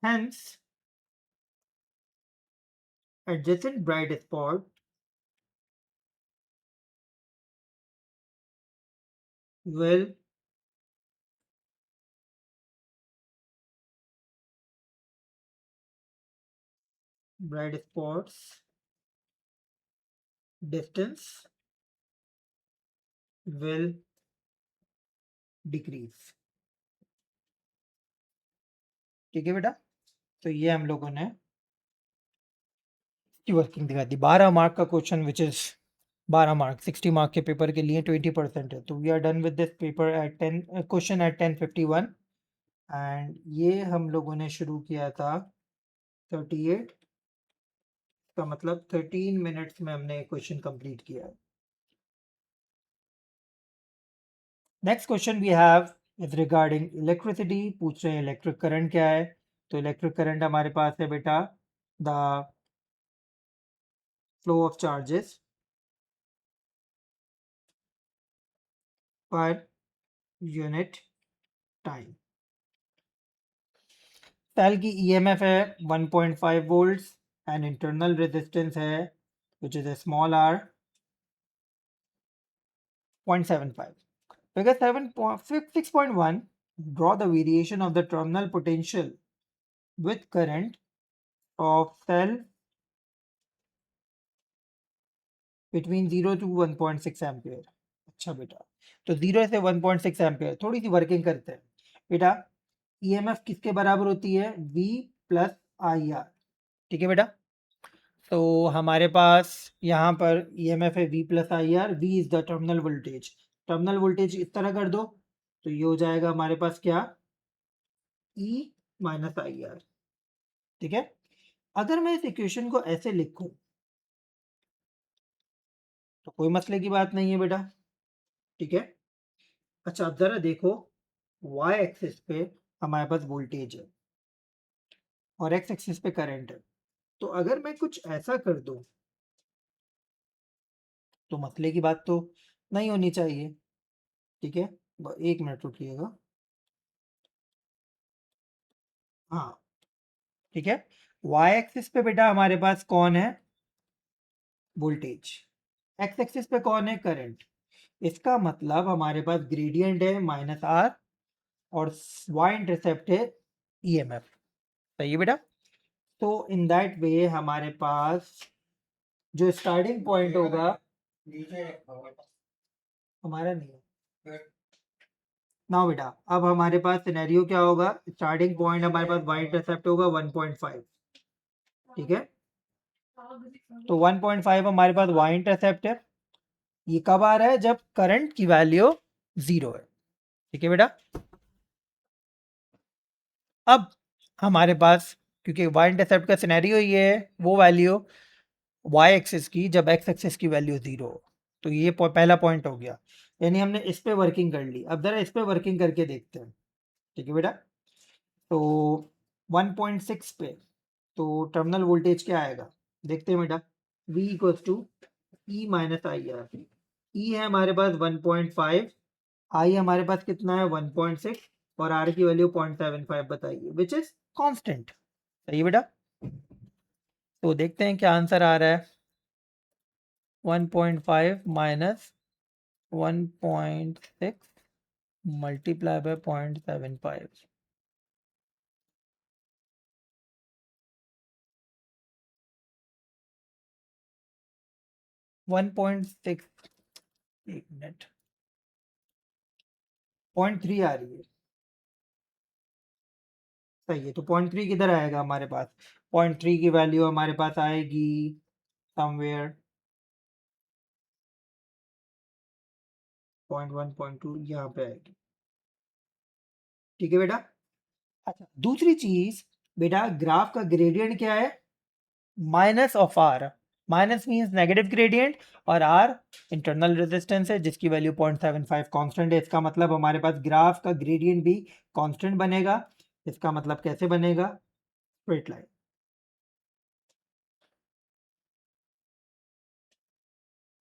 hence adjacent bright spot will bright spots distance will decrease। ठीक है बेटा, तो ये हम लोगों ने की वर्किंग दिखा दी। 12 मार्क का question which is 12 mark 60 mark के पेपर के लिए 20% है। तो we are done with this paper at 10 question at 10:51 and ये हम लोगों ने शुरू किया था 38 का मतलब 13 मिनट्स में हमने क्वेश्चन कंप्लीट किया है। Next question we have is regarding electricity, पूछ रहे हैं इलेक्ट्रिक करंट क्या है। तो इलेक्ट्रिक करंट हमारे पास है बेटा the flow of charges per unit time. Cell की ईएमएफ है 1.5 वोल्ट्स एंड इंटरनल रेजिस्टेंस है which is a small r 0.75। Figure 6.1, draw the variation of the terminal potential with current of cell between 0 to 1.6 ampere. अच्छा बेटा, तो 0 से 1.6 ampere, थोड़ी सी working करते हैं बेटा। ईएमएफ किसके बराबर होती है, V प्लस आई आर। ठीक है बेटा, तो हमारे पास यहाँ पर ईएमएफ है V plus I R. V is the terminal voltage, terminal voltage इस तरह कर दो तो ये हो जाएगा हमारे पास क्या, E माइनस आई आर। ठीक है, अगर मैं इस इक्वेशन को ऐसे लिखूं तो कोई मसले की बात नहीं है बेटा। ठीक है, अच्छा अब जरा देखो, y एक्सिस पे हमारे पास वोल्टेज है और x एक्सिस पे करंट है। तो अगर मैं कुछ ऐसा कर दूं तो मसले की बात तो नहीं होनी चाहिए। ठीक है, 1 मिनट रुकिएगा। हाँ, ठीक है। वाई एक्सिस पे बेटा हमारे पास कौन है? वोल्टेज। एक्स एक्सिस पे कौन है? करंट। इसका मतलब हमारे पास ग्रेडियंट है -R और वाई इंटरसेप्ट है EMF। सही है बेटा। तो इन दैट वे हमारे पास जो स्टार्टिंग पॉइंट होगा, हमारा नहीं है ना बेटा। अब हमारे पास सिनेरियो क्या होगा? स्टार्टिंग पॉइंट हमारे पास वाई इंटरसेप्ट होगा 1.5। ठीक है, तो 1.5 हमारे पास वाई इंटरसेप्ट है। ये कब आ रहा है? जब करंट की वैल्यू 0 है। ठीक है बेटा। अब हमारे पास, क्योंकि वाई इंटरसेप्ट का सिनेरियो ये है, वो वैल्यू वाई एक्सिस की जब एक्स एक्सिस की वैल्यू 0 हो, तो ये पहला पॉइंट हो गया। यानी हमने इस पे वर्किंग कर ली। अब जरा इस पे वर्किंग करके देखते हैं। ठीक है बेटा। तो 1.6 पे तो टर्मिनल वोल्टेज क्या आएगा? देखते हैं बेटा। V equals to E minus I R. E है हमारे पास 1.5, आई हमारे पास कितना है 1.6, और आर की वैल्यू 0.75 बताइए, विच इज कांस्टेंट। सही है बेटा। तो देखते हैं क्या आंसर आ रहा है। 1.5 माइनस 1.6 मल्टीप्लाई बाय 0.75। 1.6, 1 मिनट, 0.3 आ रही है। सही है, तो 0.3 किधर आएगा हमारे पास? 0.3 की वैल्यू हमारे पास आएगी समवेयर 0.1 0.2 यहाँ पे आएगी। ठीक है बेटा। अच्छा, दूसरी चीज बेटा, ग्राफ का ग्रेडियंट क्या है? Minus of r. Minus means negative gradient, और आर इंटरनल रेजिस्टेंस है जिसकी वैल्यू 0.75 कांस्टेंट है। इसका मतलब हमारे पास ग्राफ का ग्रेडियंट भी कांस्टेंट बनेगा। इसका मतलब कैसे बनेगा? Straight line.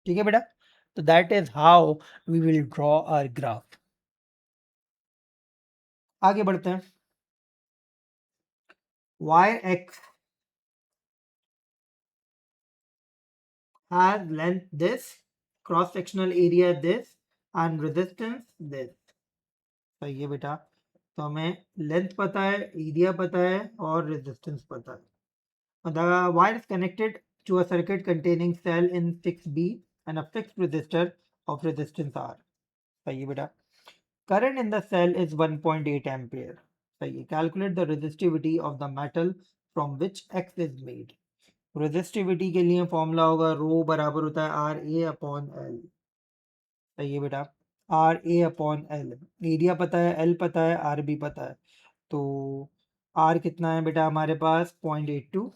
ठीक है बेटा। तो that is how we will draw our graph. आगे बढ़ते हैं। Y X has length this, cross sectional area this, and resistance this। सही है बेटा। तो हमें लेंथ पता है, एरिया पता है, और रेजिस्टेंस पता है। The wire is connected to a circuit containing cell in 6B and a fixed resistor of resistance R। सही है बेटा। Current in the cell is 1.8 ampere। सही है। Calculate the resistivity of the metal from which X is made। Resistivity के लिए formula होगा रो बराबर होता है आर ए अपॉन एल। सही है बेटा। R a upon l. Area पता है, एल पता है, आर भी पता है। तो आर कितना है बेटा हमारे पास? 0.82।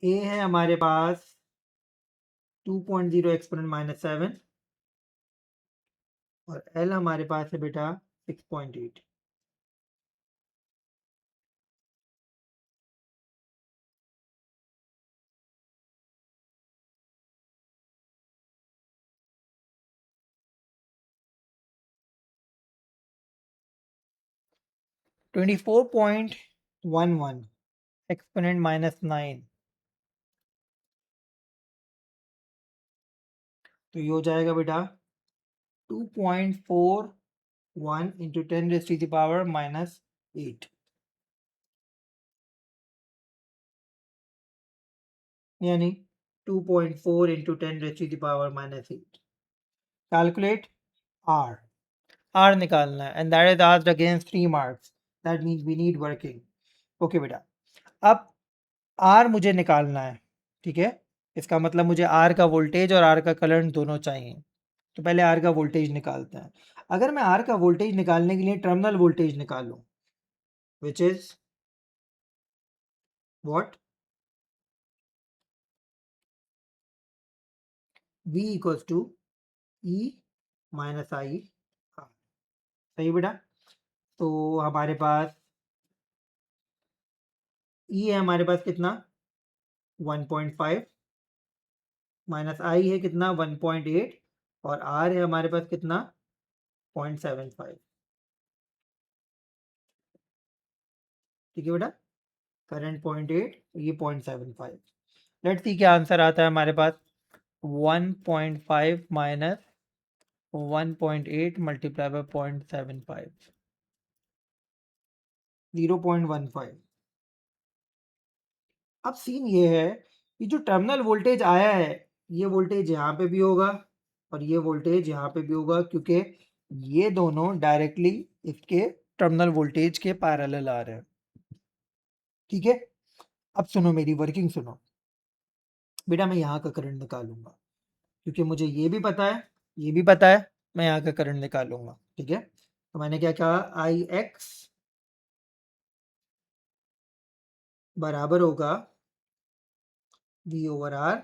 ए है हमारे पास 2.0 एक्सपोनेंट -7, और एल हमारे पास है बेटा 6.8। -24.11 एक्सपोनेंट -9। तो ये हो जाएगा बेटा 2.41 इंटू 10⁻⁻8, यानी 2.4 इंटू 10⁻⁻8। Calculate R। R निकालना है, and that is asked against 3 marks. That means we need working. Okay बेटा। अब R मुझे निकालना है। ठीक है, इसका मतलब मुझे R का वोल्टेज और R का करंट दोनों चाहिए। तो पहले R का वोल्टेज निकालते हैं। अगर मैं R का वोल्टेज निकालने के लिए टर्मिनल वोल्टेज निकालूं, which is what? V equals to E minus I. सही बेटा। तो हमारे पास ई है हमारे पास कितना 1.5 माइनस आई है कितना 1.8 और आर है हमारे पास कितना 0.75। ठीक है बेटा, करंट 0.8 ये 0.75। लेट्स सी क्या आंसर आता है हमारे पास 1.5 माइनस 1.8 मल्टीप्लाई बाय 0.75 0.15। अब सीन ये है कि जो टर्मिनल वोल्टेज आया है ये वोल्टेज यहाँ पे भी होगा और ये वोल्टेज यहाँ पे भी होगा क्योंकि ये दोनों डायरेक्टली इसके टर्मिनल वोल्टेज के पैरेलल आ रहे हैं। ठीक है, अब सुनो मेरी वर्किंग सुनो बेटा, मैं यहाँ का करंट निकालूंगा क्योंकि मुझे ये भी पता है ये भी पता है, मैं यहाँ का करंट निकालूंगा। ठीक है, तो मैंने क्या कहा आई एक्स बराबर होगा वी ओवर आर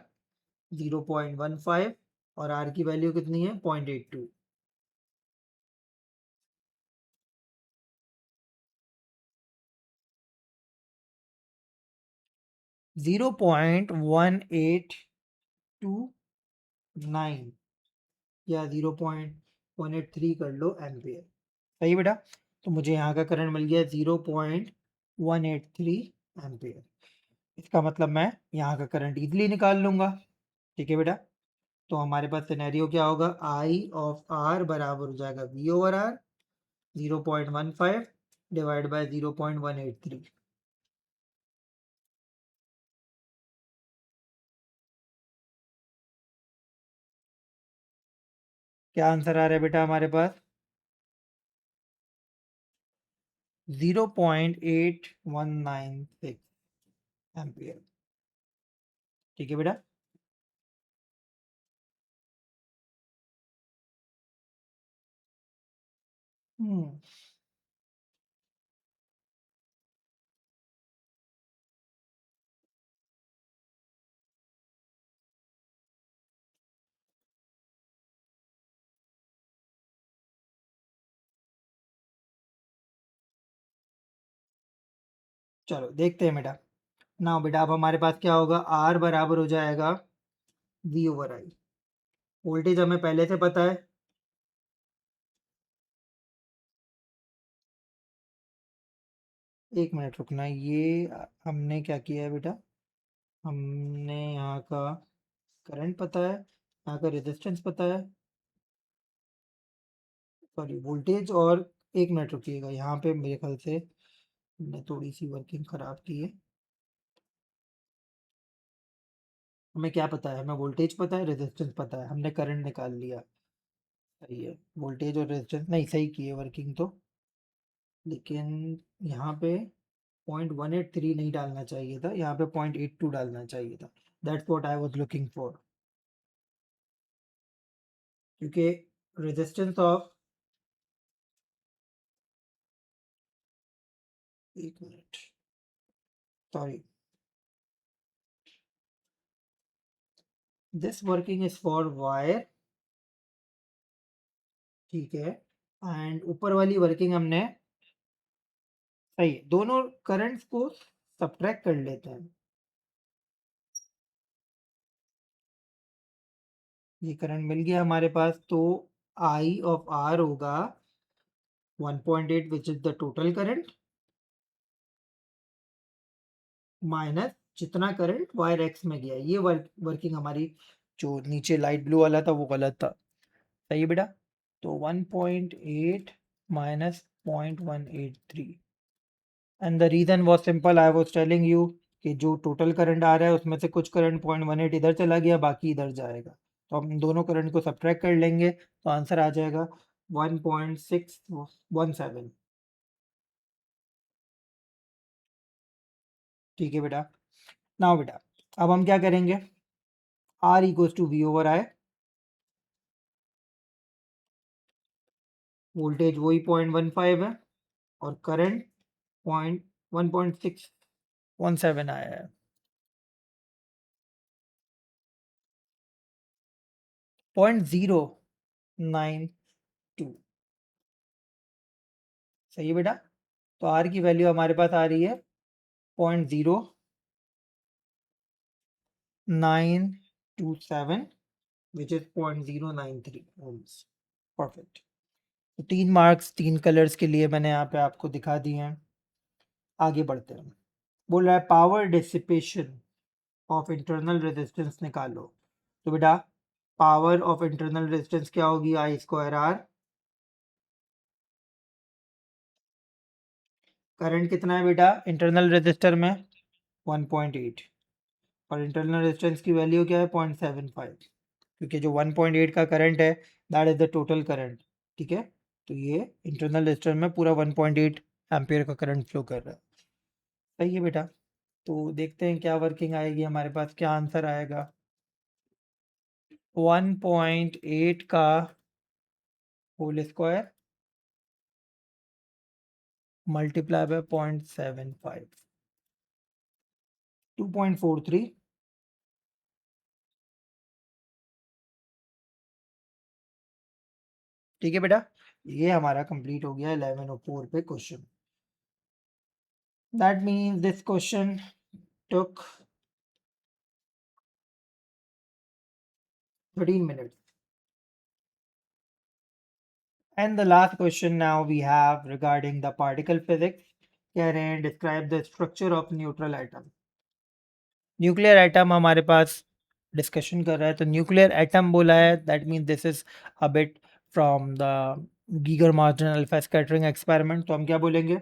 0.15 और आर की वैल्यू कितनी है 0.82। 0.1829 या 0.183 कर लो एम्पियर। सही बेटा, तो मुझे यहाँ का करंट मिल गया 0.183 एम्पियर। इसका मतलब मैं यहाँ का करंट इजीली निकाल लूंगा। ठीक है बेटा, तो हमारे पास सिनेरियो क्या होगा आई ऑफ आर बराबर हो जाएगा v over r 0.15 divide by 0.183। क्या आंसर आ रहा है बेटा हमारे पास 0.8196 एम्पियर। ठीक है बेटा, हम्म चलो देखते हैं बेटा। ना बेटा, अब हमारे पास क्या होगा आर बराबर हो जाएगा वी ओवर आई। वोल्टेज हमें पहले से पता है, एक मिनट रुकना, ये हमने क्या किया है बेटा, हमने यहाँ का करंट पता है, यहाँ का रेजिस्टेंस पता है, सॉरी वोल्टेज, और एक मिनट रुकिएगा, यहाँ पे मेरे ख्याल से हमने थोड़ी सी वर्किंग खराब की है। हमें क्या पता है, हमें वोल्टेज पता है, रेजिस्टेंस पता है, हमने करंट निकाल लिया। सही है, वोल्टेज और रेजिस्टेंस नहीं सही की है वर्किंग तो, लेकिन यहाँ पे 0.183 नहीं डालना चाहिए था, यहाँ पे 0.82 डालना चाहिए था। That's what I was looking for, क्योंकि रेजिस्टेंस ऑफ, एक minute sorry, this working is for wire. ठीक है, एंड ऊपर वाली वर्किंग हमने, सही है, दोनों करंट्स को सब्ट्रैक्ट कर लेते हैं। ये करंट मिल गया हमारे पास, तो आई ऑफ आर होगा 1.8 which is the total current minus जितना करंट वायर एक्स में गया। ये वर्किंग हमारी जो नीचे लाइट ब्लू वाला था वो गलत था। सही है बेटा, तो 1.8 minus 0.183 and the reason was simple, I was telling you कि जो टोटल करंट आ रहा है उसमें से कुछ करंट 0.18 इधर चला गया, बाकी इधर जाएगा, तो हम दोनों करंट को सब्ट्रैक्ट कर लेंगे तो आंसर आ जाएगा 1.617। ठीक है बेटा, नाउ बेटा अब हम क्या करेंगे, r equals to v over I, voltage वही 0.15 है और करंट पॉइंट 1.617 आया है। 0.092। सही है बेटा, तो आर की वैल्यू हमारे पास आ रही है 0.0927 which is 0.093 ohms. Perfect. तो 3 मार्क्स 3 कलर्स के लिए मैंने यहाँ पे आपको दिखा दिए हैं। आगे बढ़ते हैं। बोल रहा है power dissipation of internal resistance निकालो। तो बेटा पावर ऑफ इंटरनल रेजिस्टेंस क्या होगी? आई स्क्वायर आर। करंट कितना है बेटा इंटरनल रेजिस्टर में? 1.8 और इंटरनल रेजिस्टेंस की वैल्यू क्या है? 0.75 क्योंकि जो 1.8 का करंट है that is the total current. ठीक है, तो ये इंटरनल रेजिस्टर में पूरा 1.8 एम्पियर का करंट फ्लो कर रहा है। सही है बेटा। तो देखते हैं क्या वर्किंग आएगी हमारे पास, क्या आंसर आएगा। 1.8 का होल स्क्वायर मल्टीप्लाई बाय 0.75 2.43। ठीक है बेटा, ये हमारा कंप्लीट हो गया 11 और 4 पे question. That means this question took 13 minutes. And the last question now we have regarding the particle physics. कह रहे हैं describe the structure of neutral atom. Nuclear atom हमारे पास डिस्कशन कर रहा है, तो न्यूक्लियर एटम बोला है that mean this is a bit from the Geiger Martin alpha scattering experiment. तो हम क्या बोलेंगे?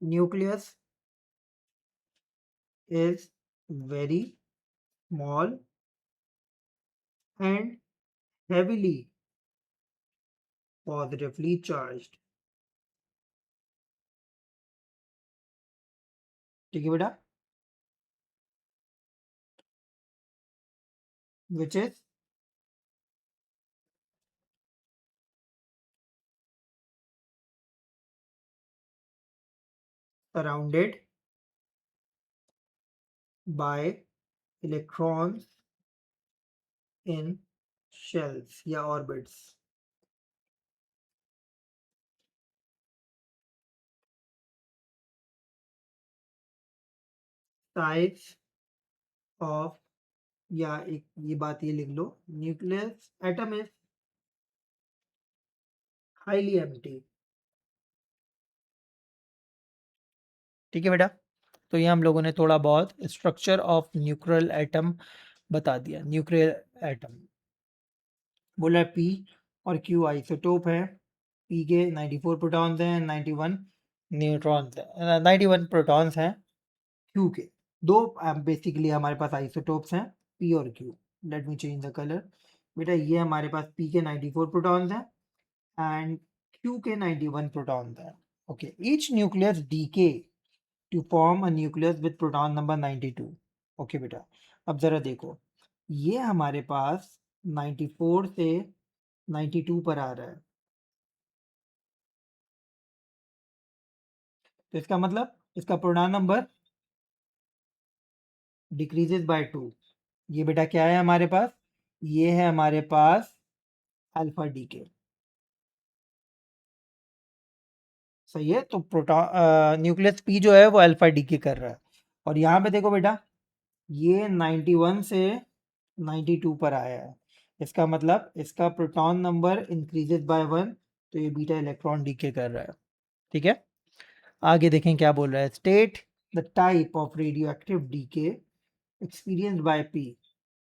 Nucleus is very small and heavily positively charged। ठीक है बेटा, which is surrounded by electrons in shells या orbits। Size of, या एक ये बात ये लिख लो, nucleus atom is highly empty. ठीक है बेटा, तो ये हम लोगों ने थोड़ा बहुत स्ट्रक्चर ऑफ न्यूक्लियर एटम बता दिया। न्यूक्लियर एटम बोला पी और क्यू आइसोटोप है। पी के 94 प्रोटॉन्स हैं, 91 न्यूट्रॉन्स हैं, 91 प्रोटॉन्स हैं क्यू के। दो बेसिकली हमारे पास आइसोटोप्स हैं, पी और Q. Let me change the colour. बेटा ये हमारे पास पी के 94 प्रोटॉन्स हैं एंड क्यू के 91 प्रोटॉन्स हैं। Okay, each nucleus decays to form a nucleus with proton number 92। Okay बेटा, अब जरा देखो, ये हमारे पास 94 से 92 पर आ रहा है, तो इसका मतलब इसका प्रोटॉन नंबर डिक्रीजेस बाय 2। ये बेटा क्या है हमारे पास? ये है हमारे पास अल्फा डीके। सही है, तो प्रोटॉन न्यूक्लियस पी जो है वो अल्फा डीके कर रहा है। और यहाँ पे देखो बेटा, ये 91 से 92 पर आया है, इसका मतलब इसका प्रोटॉन नंबर इंक्रीजेस बाय 1, तो ये बीटा इलेक्ट्रॉन डीके कर रहा है। ठीक है, आगे देखें क्या बोल रहा है। State the type of radio active decay experienced by P.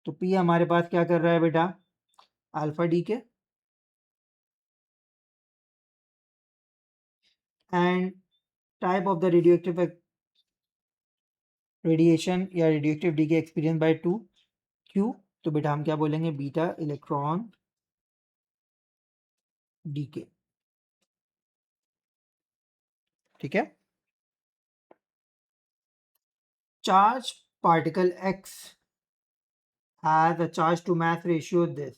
तो पी हमारे पास क्या कर रहा है बेटा? Alpha decay. And type of the radioactive radiation या radioactive decay experience by 2 Q. तो बेटा हम क्या बोलेंगे? Beta electron decay. ठीक है, charge particle X has a charge to mass ratio this।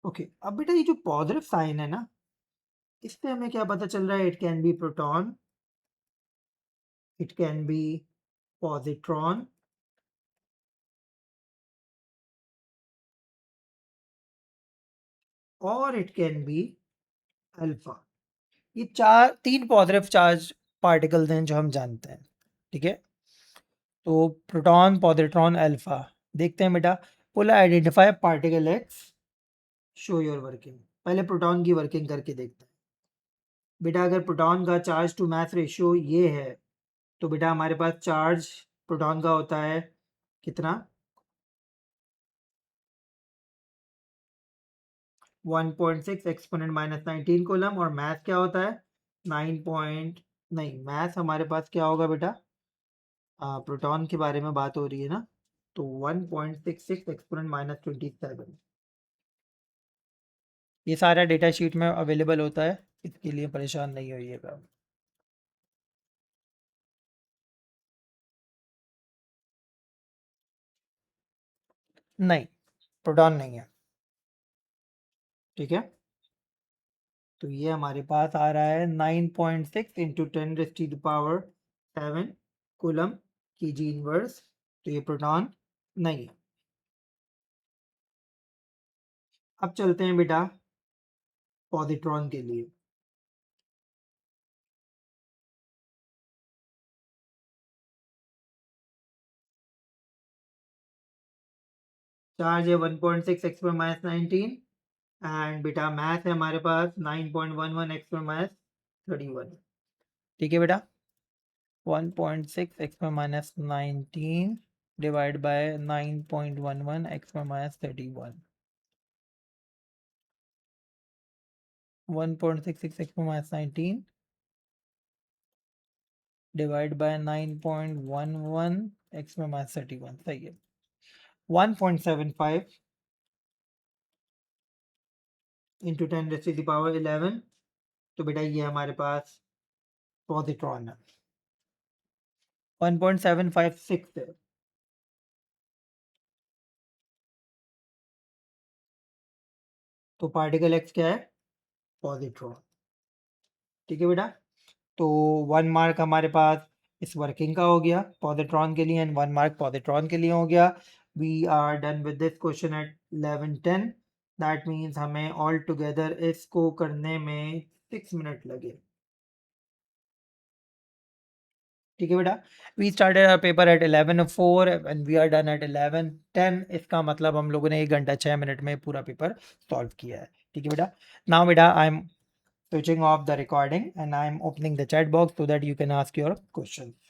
Okay, अब बेटा ये जो पॉजिटिव साइन है ना, इससे हमें क्या पता चल रहा है? It can be proton, it can be positron, और इट कैन बी अल्फा। ये तीन पॉजिटिव चार्ज पार्टिकल्स हैं जो हम जानते हैं। ठीक है, तो प्रोटॉन पॉजिट्रॉन अल्फा देखते हैं बेटा। बोला identify particle x, show your working. पहले प्रोटॉन की वर्किंग करके देखते हैं बेटा। अगर प्रोटॉन का चार्ज टू मास रेशियो ये है तो बेटा हमारे पास चार्ज प्रोटॉन का होता है कितना, 1.6 एक्सपोनेंट माइनस 19 कूलम। और मास क्या होता है 9 पॉइंट, नहीं मास हमारे पास क्या होगा बेटा, प्रोटॉन के बारे में बात हो रही है ना, तो 1.66 एक्सपोनेंट माइनस 27। ये सारा डेटा शीट में अवेलेबल होता है, इसके लिए परेशान नहीं होइएगा। नहीं, प्रोटॉन नहीं है, ठीक है। तो ये हमारे पास आ रहा है 9.6 इंटू 10⁻⁷ कूलम की जी इनवर्स। तो ये प्रोटॉन नहीं है। अब चलते हैं बेटा पॉजिट्रॉन के लिए। चार्ज है 1.6 एक्स पर माइनस 19 एंड बेटा मैथ है हमारे पास 9.11 एक्स पर माइनस 31, ठीक है बेटा। 1.6 एक्स पर माइनस 19 डिवाइड बाय 9.11 एक्स पर माइनस 31, 1.66 एक्स पर माइनस 19 डिवाइड बाय 9.11 एक्स पर माइनस 31, सही है। 1.75 इंटू 10⁻11, तो बेटा ये हमारे पास पॉजिट्रॉन है। 1.756 है, तो पार्टिकल एक्स क्या है, पॉजिट्रॉन, ठीक है बेटा। तो 1 मार्क हमारे पास इस वर्किंग का हो गया पॉजिट्रॉन के लिए एंड 1 मार्क पॉजिट्रॉन के लिए हो गया। We are done with this question at 11:10। That means हमें ऑल टुगेदर इसको करने में 6 मिनट लगे, ठीक है बेटा। We started our paper at 11:04 and we are done at 11:10। इसका मतलब हम लोगों ने 1 घंटा 6 मिनट में पूरा पेपर सॉल्व किया है, ठीक है बेटा। नाउ बेटा I am switching off the recording and I am opening the chat box so that you can ask your questions.